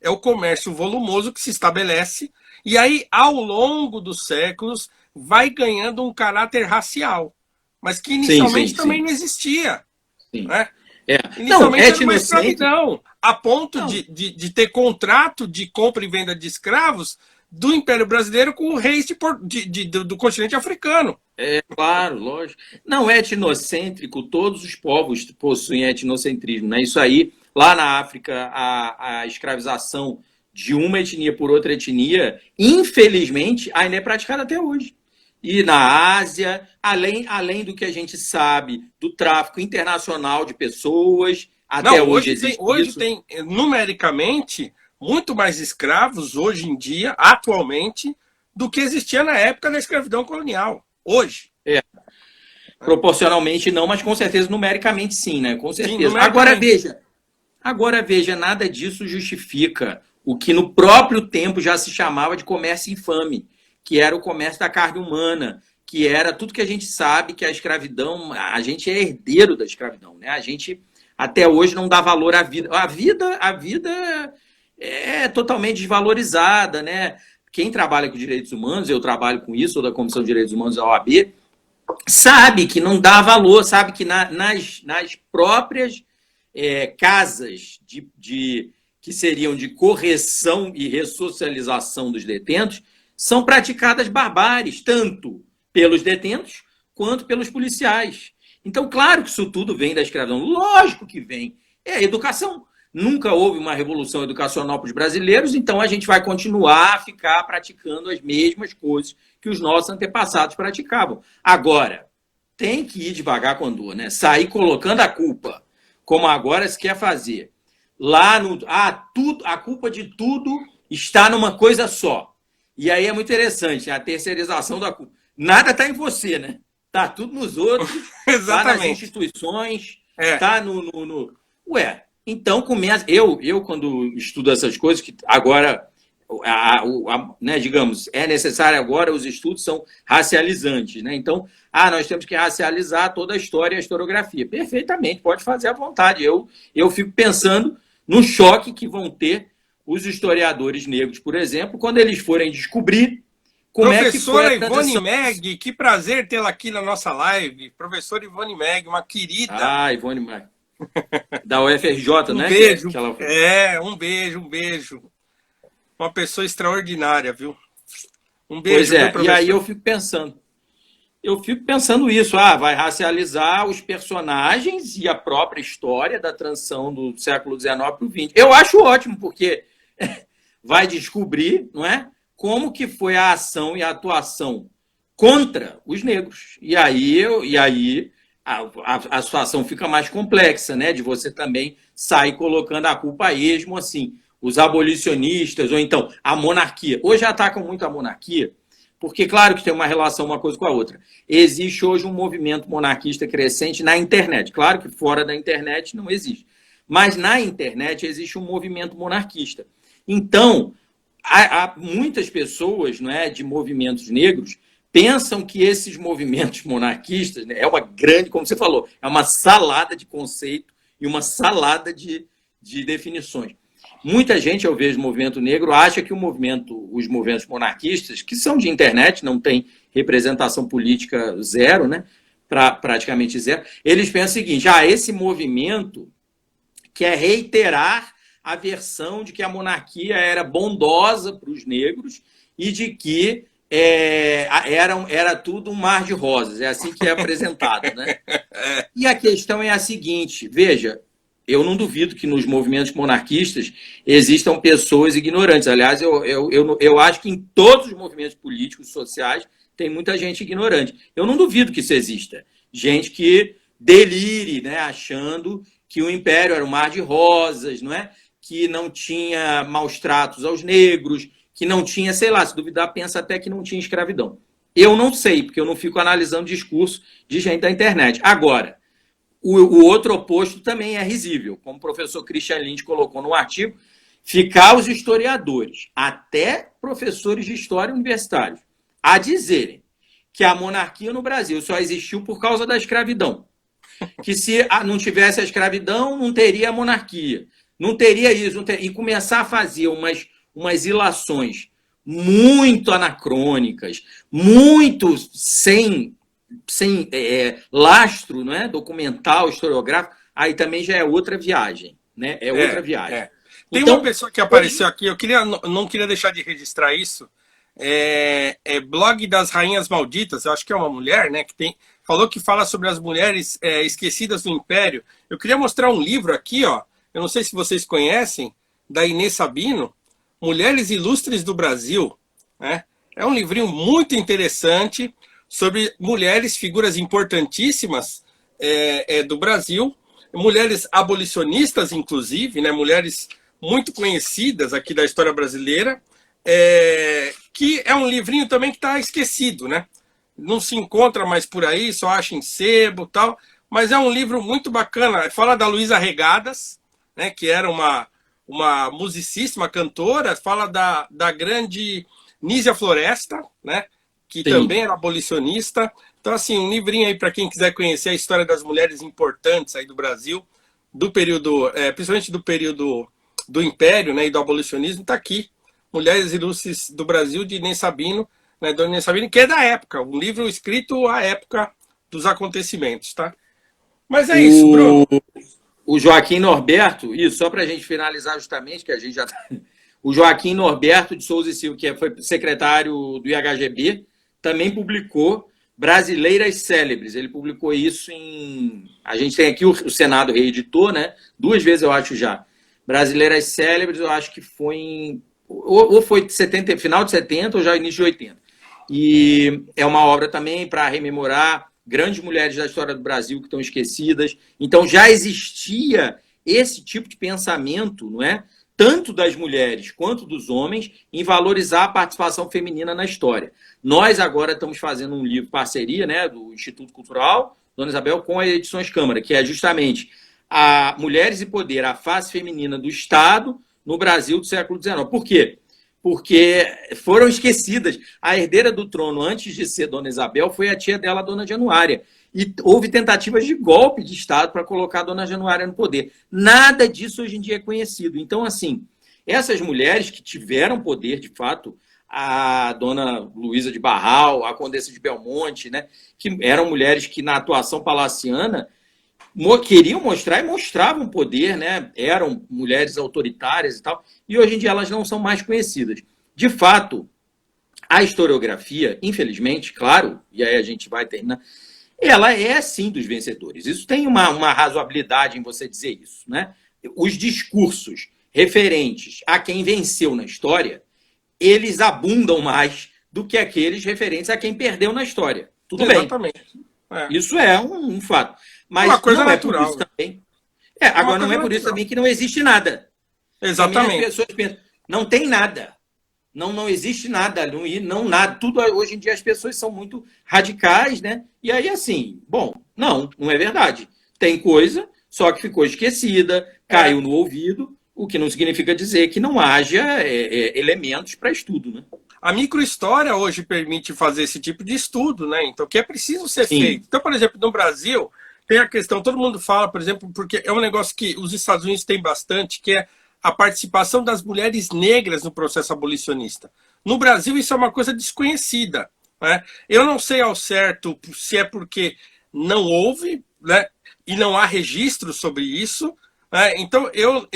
é o comércio volumoso que se estabelece, e aí, ao longo dos séculos, vai ganhando um caráter racial, mas que inicialmente também não existia. Sim. Né? Não, era uma escravidão, a ponto não. de ter contrato de compra e venda de escravos do Império Brasileiro com reis do continente africano. É claro, lógico. Não é etnocêntrico, todos os povos possuem etnocentrismo. Né? Isso aí, lá na África, a escravização de uma etnia por outra etnia, infelizmente, ainda é praticada até hoje. E na Ásia, além do que a gente sabe do tráfico internacional de pessoas, até hoje existe hoje isso. Tem, numericamente, muito mais escravos, hoje em dia, atualmente, do que existia na época da escravidão colonial. Hoje. Proporcionalmente não, mas com certeza numericamente sim, né? Com certeza. Sim, Agora veja, nada disso justifica o que no próprio tempo já se chamava de comércio infame, que era o comércio da carne humana, que era tudo que a gente sabe que a escravidão, a gente é herdeiro da escravidão, né? A gente até hoje não dá valor à vida. A vida é totalmente desvalorizada, né? Quem trabalha com direitos humanos, eu trabalho com isso, sou da Comissão de Direitos Humanos da OAB, sabe que não dá valor, sabe que nas próprias casas que seriam de correção e ressocialização dos detentos, são praticadas barbáries, tanto pelos detentos quanto pelos policiais. Então, claro que isso tudo vem da escravidão. Lógico que vem. É a educação. Nunca houve uma revolução educacional para os brasileiros, então a gente vai continuar a ficar praticando as mesmas coisas que os nossos antepassados praticavam. Agora, tem que ir devagar com a dor, né? Sair colocando a culpa, como agora se quer fazer. Lá no... a culpa de tudo está numa coisa só. E aí é muito interessante, a terceirização da culpa. Nada está em você, né? Está tudo nos outros, está nas instituições, está no... Ué, então começa... Eu, quando estudo essas coisas, que agora, né, digamos, é necessário agora, os estudos são racializantes, né? Então, nós temos que racializar toda a história e a historiografia. Perfeitamente, pode fazer à vontade. Eu fico pensando no choque que vão ter os historiadores negros, por exemplo, quando eles forem descobrir como é que foi a transição. Ivone Meg, que prazer tê-la aqui na nossa live. Professora Ivone Meg, uma querida. Ivone Meg. Da UFRJ, né? Beijo. Um beijo. Uma pessoa extraordinária, viu? Um beijo. Pois e aí eu fico pensando isso, vai racializar os personagens e a própria história da transição do século XIX para o XX. Eu acho ótimo, porque vai descobrir, não é, como que foi a ação e a atuação contra os negros. E aí a situação fica mais complexa, né, de você também sair colocando a culpa a esmo, assim, os abolicionistas, ou então a monarquia. Hoje atacam muito a monarquia, porque, claro que tem uma relação uma coisa com a outra. Existe hoje um movimento monarquista crescente na internet. Claro que fora da internet não existe. Mas na internet existe um movimento monarquista. Então, há muitas pessoas, não é, de movimentos negros pensam que esses movimentos monarquistas, né, é uma grande, como você falou, é uma salada de conceito e uma salada de definições. Muita gente, eu vejo o movimento negro, acha que os movimentos monarquistas, que são de internet, não tem representação política zero, né, praticamente zero, eles pensam o seguinte, esse movimento quer reiterar a versão de que a monarquia era bondosa para os negros e de que era tudo um mar de rosas. É assim que é apresentado, né? E a questão é a seguinte, veja, eu não duvido que nos movimentos monarquistas existam pessoas ignorantes. Aliás, eu acho que em todos os movimentos políticos, sociais, tem muita gente ignorante. Eu não duvido que isso exista. Gente que delire, né, achando que o império era um mar de rosas, não é? Que não tinha maus tratos aos negros, que não tinha, sei lá, se duvidar, pensa até que não tinha escravidão. Eu não sei, porque eu não fico analisando discurso de gente da internet. Agora, o outro oposto também é risível, como o professor Christian Lynch colocou no artigo, ficar os historiadores, até professores de história universitários, a dizerem que a monarquia no Brasil só existiu por causa da escravidão. Que se não tivesse a escravidão, não teria a monarquia. Não teria isso. E começar a fazer umas ilações muito anacrônicas, muito sem lastro, né? Documental, historiográfico, aí também já é outra viagem. Né? É outra viagem. Tem uma pessoa que apareceu aqui, não queria deixar de registrar isso. Blog das Rainhas Malditas, eu acho que é uma mulher, né? Falou que fala sobre as mulheres esquecidas do Império. Eu queria mostrar um livro aqui, ó. Eu não sei se vocês conhecem, da Inês Sabino, Mulheres Ilustres do Brasil. Né? É um livrinho muito interessante sobre mulheres, figuras importantíssimas do Brasil, mulheres abolicionistas, inclusive, né? Mulheres muito conhecidas aqui da história brasileira, que é um livrinho também que está esquecido, né? Não se encontra mais por aí, só acha em sebo e tal, mas é um livro muito bacana. Fala da Luísa Regadas, né? Que era uma musicista, uma cantora, fala da grande Nísia Floresta, né? Que Sim. também era abolicionista. Então, assim, um livrinho aí para quem quiser conhecer a história das mulheres importantes aí do Brasil, do período, principalmente do período do Império, né, e do abolicionismo, está aqui. Mulheres Ilustres do Brasil, de Inês Sabino, né, Dona Inês Sabino, que é da época, um livro escrito à época dos acontecimentos, tá? Mas é isso, Bruno. O Joaquim Norberto, isso, só para a gente finalizar justamente, que a gente já tá... O Joaquim Norberto de Souza e Silva, que foi secretário do IHGB, também publicou Brasileiras Célebres. Ele publicou isso A gente tem aqui o Senado reeditou, né? 2 vezes, eu acho já. Brasileiras Célebres, eu acho que foi ou foi final de 70 ou já início de 80. E é uma obra também para rememorar grandes mulheres da história do Brasil que estão esquecidas. Então já existia esse tipo de pensamento, não é? Tanto das mulheres quanto dos homens, em valorizar a participação feminina na história. Nós agora estamos fazendo um livro, parceria, né, do Instituto Cultural, Dona Isabel, com a Edições Câmara, que é justamente a Mulheres e Poder, a face feminina do Estado no Brasil do século XIX. Por quê? Porque foram esquecidas. A herdeira do trono, antes de ser Dona Isabel, foi a tia dela, a Dona Januária. E houve tentativas de golpe de Estado para colocar a Dona Januária no poder. Nada disso hoje em dia é conhecido. Então, assim, essas mulheres que tiveram poder, de fato, a Dona Luísa de Barral, a Condessa de Belmonte, né, que eram mulheres que, na atuação palaciana, queriam mostrar e mostravam poder, né? Eram mulheres autoritárias e tal, e hoje em dia elas não são mais conhecidas. De fato, a historiografia, infelizmente, claro, e aí a gente vai terminar, ela é sim dos vencedores. Isso tem uma razoabilidade em você dizer isso, né? Os discursos referentes a quem venceu na história, eles abundam mais do que aqueles referentes a quem perdeu na história. Tudo Exatamente. bem. Isso é um fato. Mas uma coisa não natural. É por isso também. Agora não é por isso também que não existe nada. Exatamente. As pessoas pensam, não tem nada. Não existe nada. Não nada. Tudo hoje em dia as pessoas são muito radicais, né? E aí assim, não é verdade. Tem coisa, só que ficou esquecida, caiu no ouvido, o que não significa dizer que não haja elementos para estudo, né? A microhistória hoje permite fazer esse tipo de estudo, né? Então, que é preciso ser feito. Então, por exemplo, no Brasil, tem a questão, todo mundo fala, por exemplo, porque é um negócio que os Estados Unidos têm bastante, que é a participação das mulheres negras no processo abolicionista. No Brasil, isso é uma coisa desconhecida, né? Eu não sei ao certo se é porque não houve, né? E não há registro sobre isso, né? Então, eu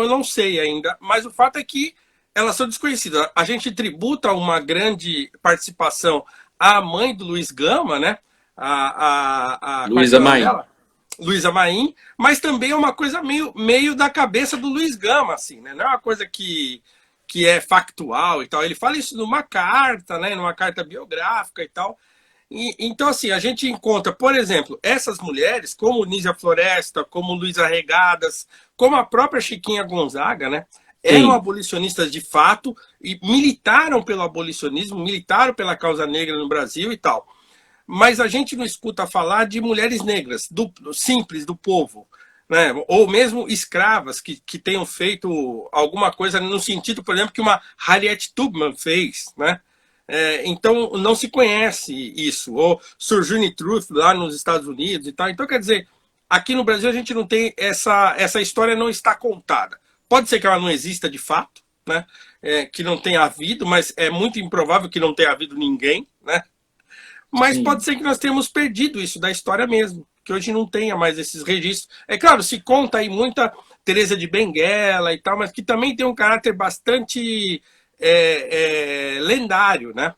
não sei ainda, mas o fato é que elas são desconhecidas. A gente tributa uma grande participação à mãe do Luiz Gama, né? Luísa Maim. Luísa Maim, mas também é uma coisa meio da cabeça do Luiz Gama, assim, né? Não é uma coisa que é factual e tal. Ele fala isso numa carta, né? Numa carta biográfica e tal. Então, assim, a gente encontra, por exemplo, essas mulheres, como Nísia Floresta, como Luísa Regadas, como a própria Chiquinha Gonzaga, né? Eram abolicionistas de fato e militaram pelo abolicionismo, militaram pela causa negra no Brasil e tal. Mas a gente não escuta falar de mulheres negras, simples, do povo, né? Ou mesmo escravas que tenham feito alguma coisa no sentido, por exemplo, que uma Harriet Tubman fez, né? Então não se conhece isso. Ou Sojourner Truth lá nos Estados Unidos e tal. Então, quer dizer, aqui no Brasil a gente não tem essa história, não está contada. Pode ser que ela não exista de fato, né? Que não tenha havido, mas é muito improvável que não tenha havido ninguém, né? Mas Sim. pode ser que nós tenhamos perdido isso da história mesmo, que hoje não tenha mais esses registros. É claro, se conta aí muita Teresa de Benguela e tal, mas que também tem um caráter bastante lendário, né?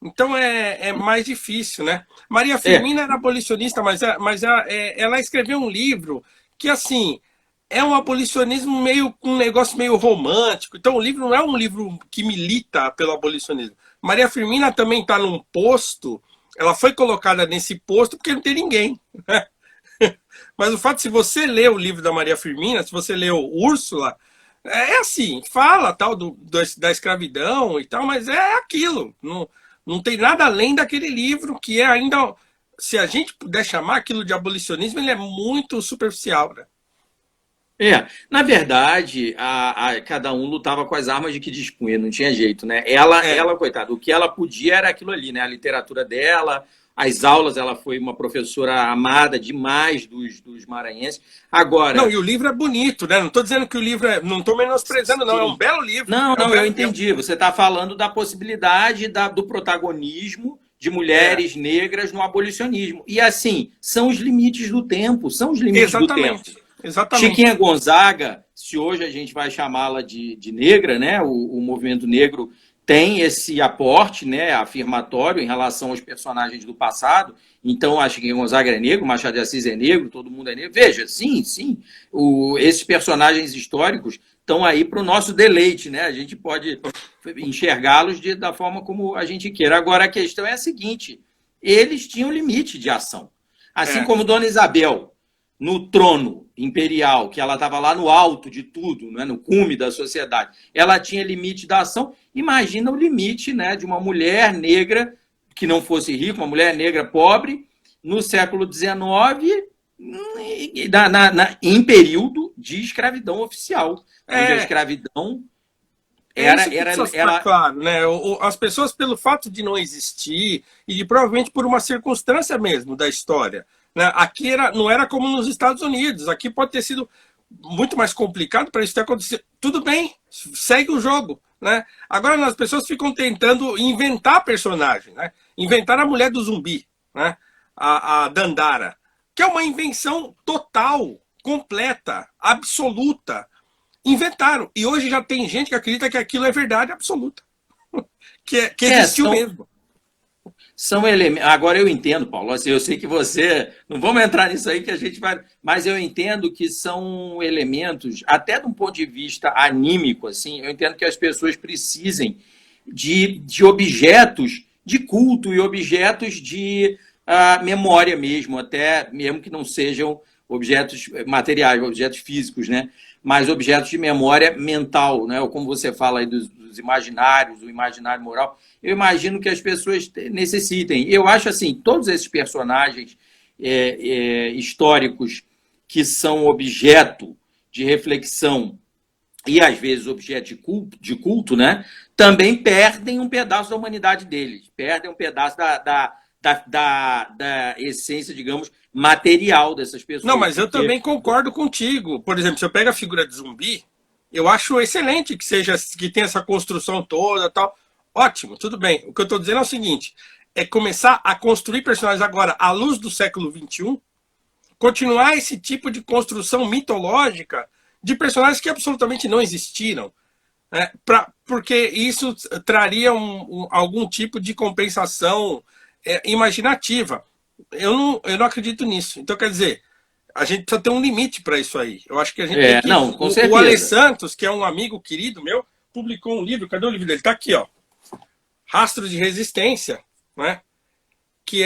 Então é mais difícil, né? Maria Firmina era abolicionista, mas ela escreveu um livro que, assim, é um abolicionismo meio, um negócio meio romântico. Então o livro não é um livro que milita pelo abolicionismo. Maria Firmina também está num posto, ela foi colocada nesse posto porque não tem ninguém, né? Mas o fato, se você lê o livro da Maria Firmina, se você lê o Úrsula, é assim, fala tal da escravidão e tal, mas é aquilo. Não tem nada além daquele livro que é ainda, se a gente puder chamar aquilo de abolicionismo, ele é muito superficial, né? Na verdade, cada um lutava com as armas de que dispunha, não tinha jeito, né? Ela, coitada, o que ela podia era aquilo ali, né? A literatura dela, as aulas, ela foi uma professora amada demais dos maranhenses. Agora... Não, e o livro é bonito, né? Não estou dizendo que o livro é... Não estou menosprezando, não. Sim. É um belo livro. Não, eu entendi. Você está falando da possibilidade do protagonismo de mulheres negras no abolicionismo. E, assim, são os limites do tempo. São os limites do tempo. Exatamente. Chiquinha Gonzaga, se hoje a gente vai chamá-la de negra, né? O movimento negro tem esse aporte, né, afirmatório em relação aos personagens do passado. Então, a Chiquinha Gonzaga é negro, Machado de Assis é negro, todo mundo é negro. Veja, sim, esses personagens históricos estão aí para o nosso deleite, né? A gente pode enxergá-los da forma como a gente queira. Agora, a questão é a seguinte, eles tinham limite de ação. Assim como Dona Isabel, no trono imperial, que ela estava lá no alto de tudo, né, no cume da sociedade, ela tinha limite da ação. Imagina o limite, né, de uma mulher negra que não fosse rica, uma mulher negra pobre, no século XIX, em período de escravidão oficial, onde a escravidão era claro, né? As pessoas, pelo fato de não existir, e provavelmente por uma circunstância mesmo da história, né? Aqui não era como nos Estados Unidos. Aqui pode ter sido muito mais complicado para isso ter acontecido. Tudo bem, segue o jogo, né? Agora as pessoas ficam tentando inventar personagem, né? Inventar a mulher do zumbi, né? A Dandara, que é uma invenção total, completa, absoluta. Inventaram. E hoje já tem gente que acredita que aquilo é verdade absoluta. que existiu mesmo. São elementos. Agora eu entendo, Paulo, assim, eu sei que você... Não vamos entrar nisso aí que a gente vai... Mas eu entendo que são elementos, até de um ponto de vista anímico, assim, eu entendo que as pessoas precisem de objetos de culto e objetos de memória mesmo, até mesmo que não sejam objetos materiais, objetos físicos, né? Mas objetos de memória mental, né? Ou como você fala aí dos imaginários, o imaginário moral, eu imagino que as pessoas necessitem. Eu acho assim, todos esses personagens históricos que são objeto de reflexão e às vezes objeto de culto, né? Também perdem um pedaço da humanidade deles, perdem um pedaço da essência, digamos, material dessas pessoas. Não, mas eu também concordo contigo. Por exemplo, se eu pego a figura de zumbi, eu acho excelente que tenha essa construção toda, tal. Ótimo, tudo bem. O que eu estou dizendo é o seguinte, é começar a construir personagens agora à luz do século XXI, continuar esse tipo de construção mitológica de personagens que absolutamente não existiram, né? Porque isso traria algum tipo de compensação imaginativa. Eu não acredito nisso. Então, quer dizer, a gente precisa ter um limite para isso aí. Eu acho que a gente tem que... Não, com certeza. O Ale Santos, que é um amigo querido meu, publicou um livro. Cadê o livro dele? Está aqui, ó. Rastro de Resistência, né? Que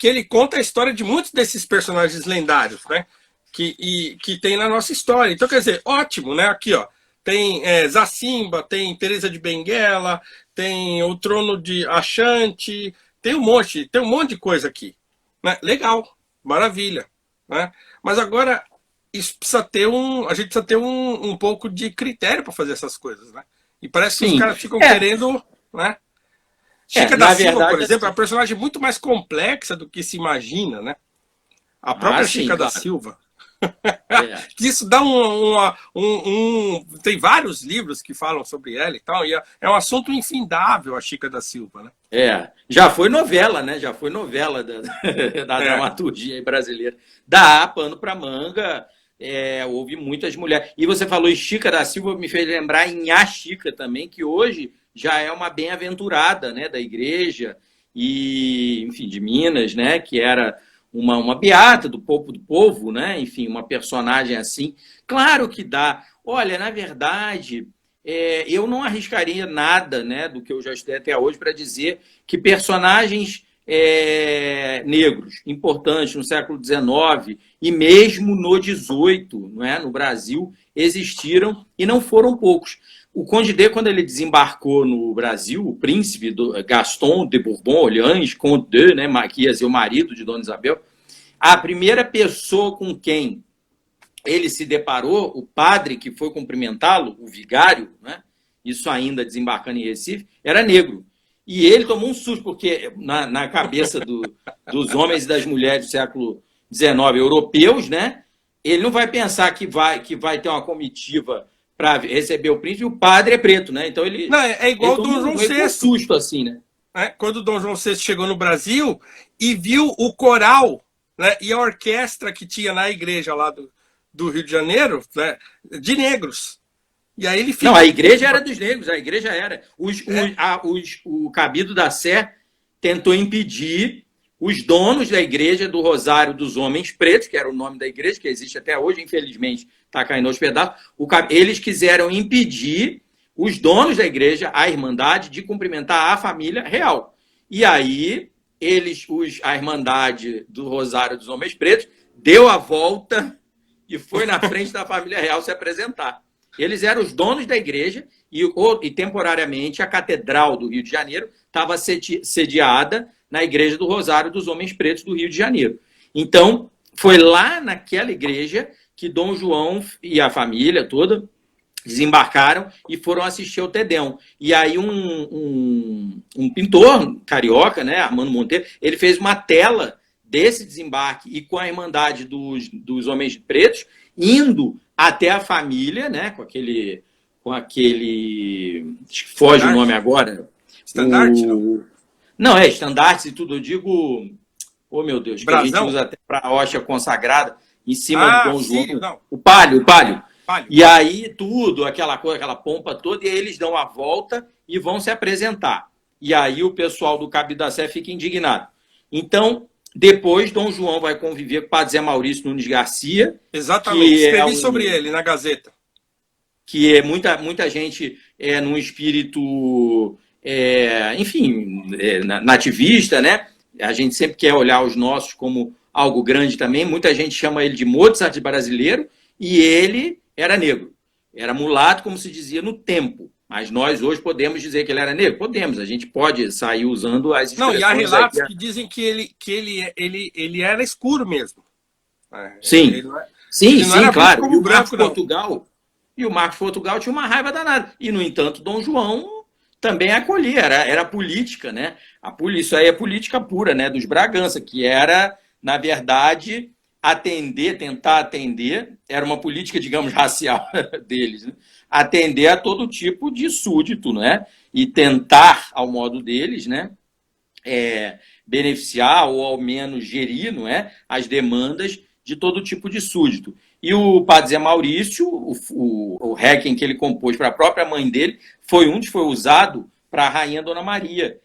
ele conta a história de muitos desses personagens lendários, né? Que tem na nossa história. Então, quer dizer, ótimo, né? Aqui, ó. Tem Zacimba, tem Teresa de Benguela, tem o Trono de Ashanti, tem um monte de coisa aqui, né? Legal, maravilha, né? Mas agora isso precisa ter a gente precisa ter um pouco de critério para fazer essas coisas, né? E parece que os caras ficam querendo, né? Chica da Silva, por exemplo, é uma personagem muito mais complexa do que se imagina, né? A própria sim, Chica da claro. Silva. É. Isso dá tem vários livros que falam sobre ela e tal, e é um assunto infindável, a Chica da Silva, né? Já foi novela, né? Já foi novela da dramaturgia brasileira. Dá pano para manga, houve muitas mulheres. E você falou em Chica da Silva, me fez lembrar em A Chica também, que hoje já é uma bem-aventurada, né, da igreja, e, enfim, de Minas, né, que era uma beata do povo, né, enfim, uma personagem assim. Claro que dá. Olha, na verdade, eu não arriscaria nada, né, do que eu já estudei até hoje para dizer que personagens negros importantes no século XIX e mesmo no XVIII, não é, no Brasil, existiram e não foram poucos. O Conde D, quando ele desembarcou no Brasil, o príncipe Gaston de Bourbon-Orléans, Conde D, né, que ia ser o marido de Dona Isabel, a primeira pessoa com quem ele se deparou, o padre que foi cumprimentá-lo, o vigário, né, isso ainda desembarcando em Recife, era negro. E ele tomou um susto, porque na cabeça dos homens e das mulheres do século XIX europeus, né, ele não vai pensar que vai ter uma comitiva para receber o príncipe, e o padre é preto, né? Então ele. Não, é igual o Dom João VI. Um susto assim, né? Quando o Dom João VI chegou no Brasil e viu o coral, né, e a orquestra que tinha na igreja lá do Rio de Janeiro, né, de negros. E aí ele ficou... Não, a igreja era dos negros, a igreja era. O Cabildo da Sé tentou impedir os donos da igreja do Rosário dos Homens Pretos, que era o nome da igreja, que existe até hoje, infelizmente está caindo aos pedaços. Eles quiseram impedir os donos da igreja, a Irmandade, de cumprimentar a família real. E aí, a Irmandade do Rosário dos Homens Pretos deu a volta e foi na frente da família real se apresentar. Eles eram os donos da igreja e temporariamente, a Catedral do Rio de Janeiro estava sediada na Igreja do Rosário dos Homens Pretos do Rio de Janeiro. Então, foi lá naquela igreja que Dom João e a família toda desembarcaram e foram assistir ao Te Deum. E aí um pintor carioca, né, Armando Monteiro, ele fez uma tela desse desembarque e com a Irmandade dos Homens Pretos, indo até a família, né, com aquele foge o nome agora. Estandarte? Não, estandarte e tudo, eu digo, oh meu Deus, que a gente usa até para a hóstia consagrada, em cima do Dom João. Não. O palio. E aí tudo, aquela coisa, aquela pompa toda, e aí eles dão a volta e vão se apresentar. E aí o pessoal do Cabildo da Sé fica indignado. Então, depois, Dom João vai conviver com o padre Zé Maurício Nunes Garcia. Exatamente, escrevi sobre ele na Gazeta. Que é muita gente num espírito, enfim, nativista, né? A gente sempre quer olhar os nossos como algo grande também. Muita gente chama ele de Mozart brasileiro, e ele era negro. Era mulato, como se dizia no tempo. Mas nós hoje podemos dizer que ele era negro? Podemos, a gente pode sair usando as expressões. Não, e há relatos que dizem que ele era escuro mesmo. Sim, sim, claro. Como branco, e o Marcos Portugal tinha uma raiva danada. E, no entanto, Dom João também acolhia, era política, né? Isso aí é política pura, né? Dos Bragança, que era, na verdade, tentar atender, era uma política, digamos, racial deles, né? Atender a todo tipo de súdito, né? E tentar, ao modo deles, né? Beneficiar ou ao menos gerir, não é? As demandas de todo tipo de súdito. E o padre Zé Maurício, o requiem que ele compôs para a própria mãe dele, foi usado para a rainha Dona Maria,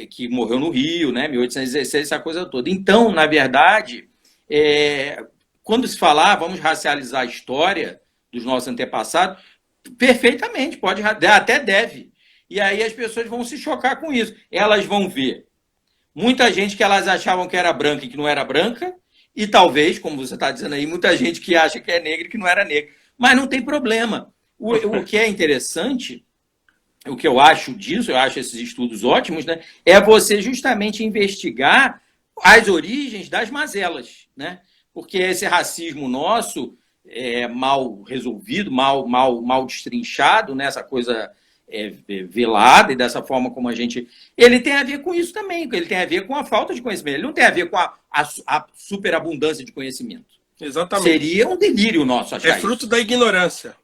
que morreu no Rio, né? 1816, essa coisa toda. Então, na verdade, quando se falar, vamos racializar a história dos nossos antepassados, perfeitamente, pode, até deve. E aí as pessoas vão se chocar com isso. Elas vão ver muita gente que elas achavam que era branca e que não era branca, e talvez, como você está dizendo aí, muita gente que acha que é negra e que não era negra. Mas não tem problema. O que é interessante, o que eu acho disso, eu acho esses estudos ótimos, né, é você justamente investigar as origens das mazelas, né? Porque esse racismo nosso mal resolvido, mal destrinchado, né, essa coisa velada e dessa forma como a gente... Ele tem a ver com isso também, ele tem a ver com a falta de conhecimento, ele não tem a ver com a superabundância de conhecimento. Exatamente. Seria um delírio nosso achar É fruto isso. da ignorância.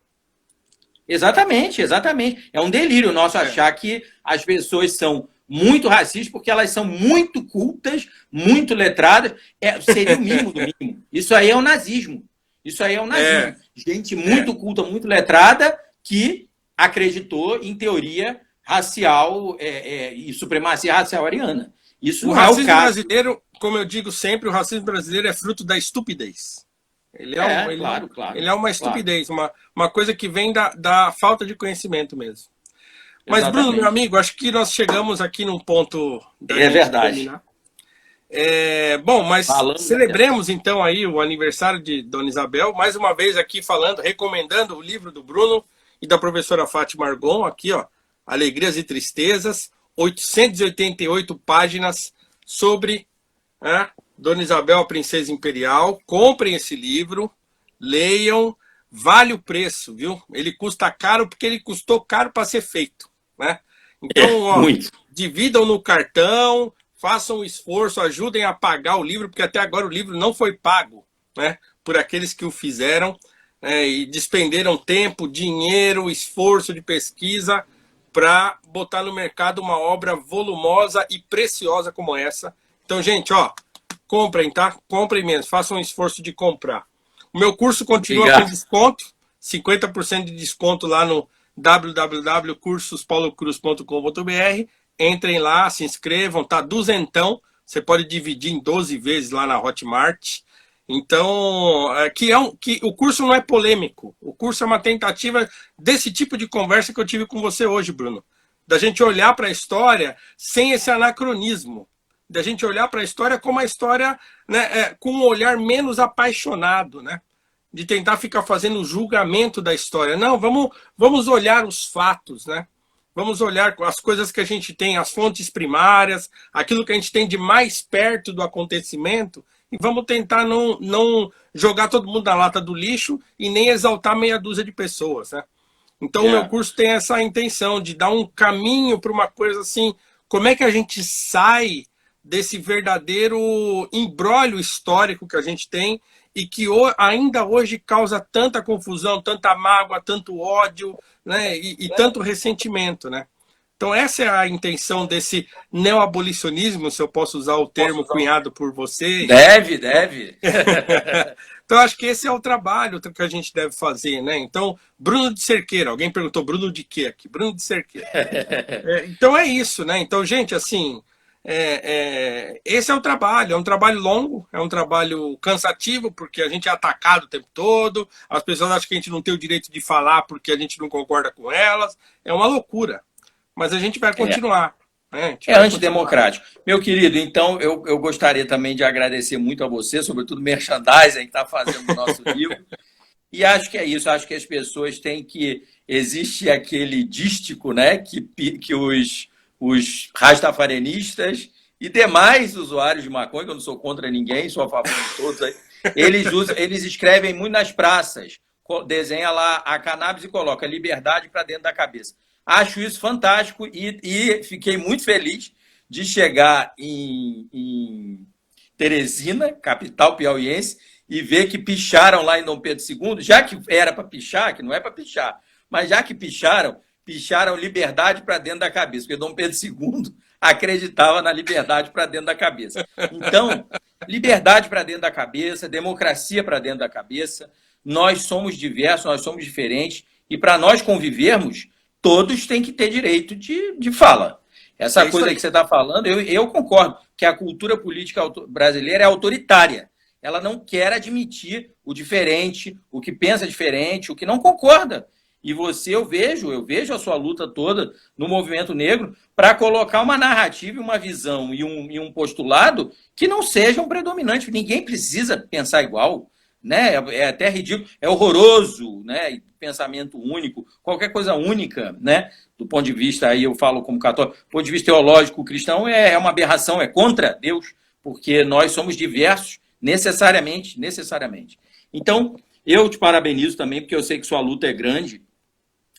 Exatamente, exatamente. É um delírio nosso achar que as pessoas são muito racistas porque elas são muito cultas, muito letradas. Seria o mínimo do mínimo. Isso aí é o nazismo. Isso aí é o nazismo. Gente muito culta, muito letrada, que acreditou em teoria racial e supremacia racial ariana. Isso O não é o racismo caso. brasileiro, como eu digo sempre, o racismo brasileiro é fruto da estupidez. Claro. Ele é uma estupidez, uma coisa que vem da falta de conhecimento mesmo. Mas, Exatamente. Bruno, meu amigo, acho que nós chegamos aqui num ponto da É gente verdade. terminar. Bom, mas Falando celebremos então aí o aniversário de Dona Isabel, mais uma vez aqui falando, recomendando o livro do Bruno e da professora Fátima Argon, aqui ó, Alegrias e Tristezas, 888 páginas sobre Dona Isabel, a Princesa Imperial. Comprem esse livro, leiam, vale o preço, viu? Ele custa caro porque ele custou caro para ser feito, né? Então, ó, muito. dividam no cartão, façam um esforço, ajudem a pagar o livro, porque até agora o livro não foi pago, né, por aqueles que o fizeram e despenderam tempo, dinheiro, esforço de pesquisa para botar no mercado uma obra volumosa e preciosa como essa. Então, gente, ó, comprem, tá? Comprem mesmo, façam um esforço de comprar. O meu curso continua com desconto, 50% de desconto lá no www.cursospaulo.cruz.com.br. Entrem lá, se inscrevam, tá duzentão. Você pode dividir em 12 vezes lá na Hotmart. Então, que o curso não é polêmico. O curso é uma tentativa desse tipo de conversa que eu tive com você hoje, Bruno. Da gente olhar para a história sem esse anacronismo. Da gente olhar para a história como a história, né, com um olhar menos apaixonado, né? De tentar ficar fazendo julgamento da história. Não, vamos olhar os fatos, né? Vamos olhar as coisas que a gente tem, as fontes primárias, aquilo que a gente tem de mais perto do acontecimento, e vamos tentar não jogar todo mundo na lata do lixo e nem exaltar meia dúzia de pessoas, né? Então o meu curso tem essa intenção de dar um caminho para uma coisa assim, como é que a gente sai desse verdadeiro imbróglio histórico que a gente tem e que ainda hoje causa tanta confusão, tanta mágoa, tanto ódio, né, e tanto ressentimento, né? Então essa é a intenção desse neoabolicionismo, se eu posso usar o termo cunhado por você. Deve. Então acho que esse é o trabalho que a gente deve fazer, né? Então, Bruno de Cerqueira, alguém perguntou Bruno de quê aqui? Bruno de Cerqueira. Então é isso, né? Então, gente, assim, esse é o trabalho, é um trabalho longo, é um trabalho cansativo, porque a gente é atacado o tempo todo, as pessoas acham que a gente não tem o direito de falar porque a gente não concorda com elas, é uma loucura, mas a gente vai continuar. Né? É antidemocrático. Meu querido, então eu gostaria também de agradecer muito a você, sobretudo o merchandising que está fazendo o nosso livro, e acho que é isso, acho que as pessoas têm que... Existe aquele dístico, né, que os rastafarianistas e demais usuários de maconha, que eu não sou contra ninguém, sou a favor de todos aí, eles escrevem muito nas praças, desenha lá a cannabis e coloca liberdade para dentro da cabeça. Acho isso fantástico e fiquei muito feliz de chegar em Teresina, capital piauiense, e ver que picharam lá em Dom Pedro II, já que era para pichar, que não é para pichar, mas já que picharam liberdade para dentro da cabeça, porque Dom Pedro II acreditava na liberdade para dentro da cabeça. Então, liberdade para dentro da cabeça, democracia para dentro da cabeça, nós somos diversos, nós somos diferentes, e para nós convivermos, todos têm que ter direito de fala. Essa coisa aí que você está falando, eu concordo que a cultura política brasileira é autoritária. Ela não quer admitir o diferente, o que pensa diferente, o que não concorda. E eu vejo a sua luta toda no movimento negro para colocar uma narrativa, uma visão e um postulado que não sejam predominantes. Ninguém precisa pensar igual, né? É até ridículo, é horroroso, né? Pensamento único, qualquer coisa única, né? Do ponto de vista, aí eu falo como católico, do ponto de vista teológico cristão, é uma aberração, é contra Deus, porque nós somos diversos, necessariamente. Então, eu te parabenizo também, porque eu sei que sua luta é grande.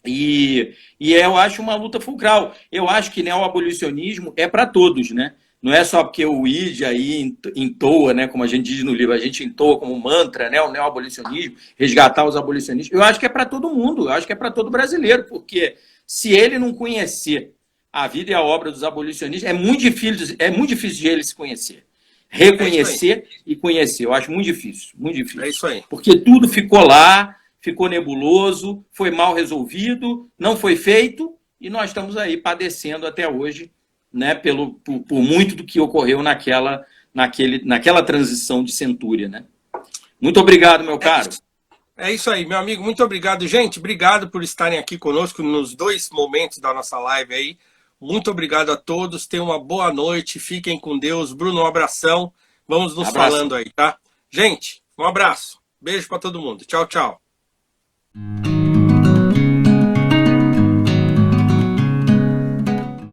E eu acho uma luta fulcral. Eu acho que neoabolicionismo é para todos, né? Não é só porque o ID aí entoa, né, como a gente diz no livro, a gente entoa como mantra, né, o neoabolicionismo, resgatar os abolicionistas. Eu acho que é para todo mundo, eu acho que é para todo brasileiro, porque se ele não conhecer a vida e a obra dos abolicionistas, é muito difícil de ele se conhecer. Reconhecer e conhecer, eu acho muito difícil, muito difícil. É isso aí. Porque tudo ficou lá, ficou nebuloso, foi mal resolvido, não foi feito, e nós estamos aí padecendo até hoje, né, por muito do que ocorreu naquela transição de centúria, né? Muito obrigado, meu caro. É isso aí, meu amigo. Muito obrigado, gente. Obrigado por estarem aqui conosco nos 2 momentos da nossa live aí. Muito obrigado a todos. Tenham uma boa noite. Fiquem com Deus. Bruno, um abração. Vamos nos falando aí, tá? Gente, um abraço. Beijo para todo mundo. Tchau, tchau.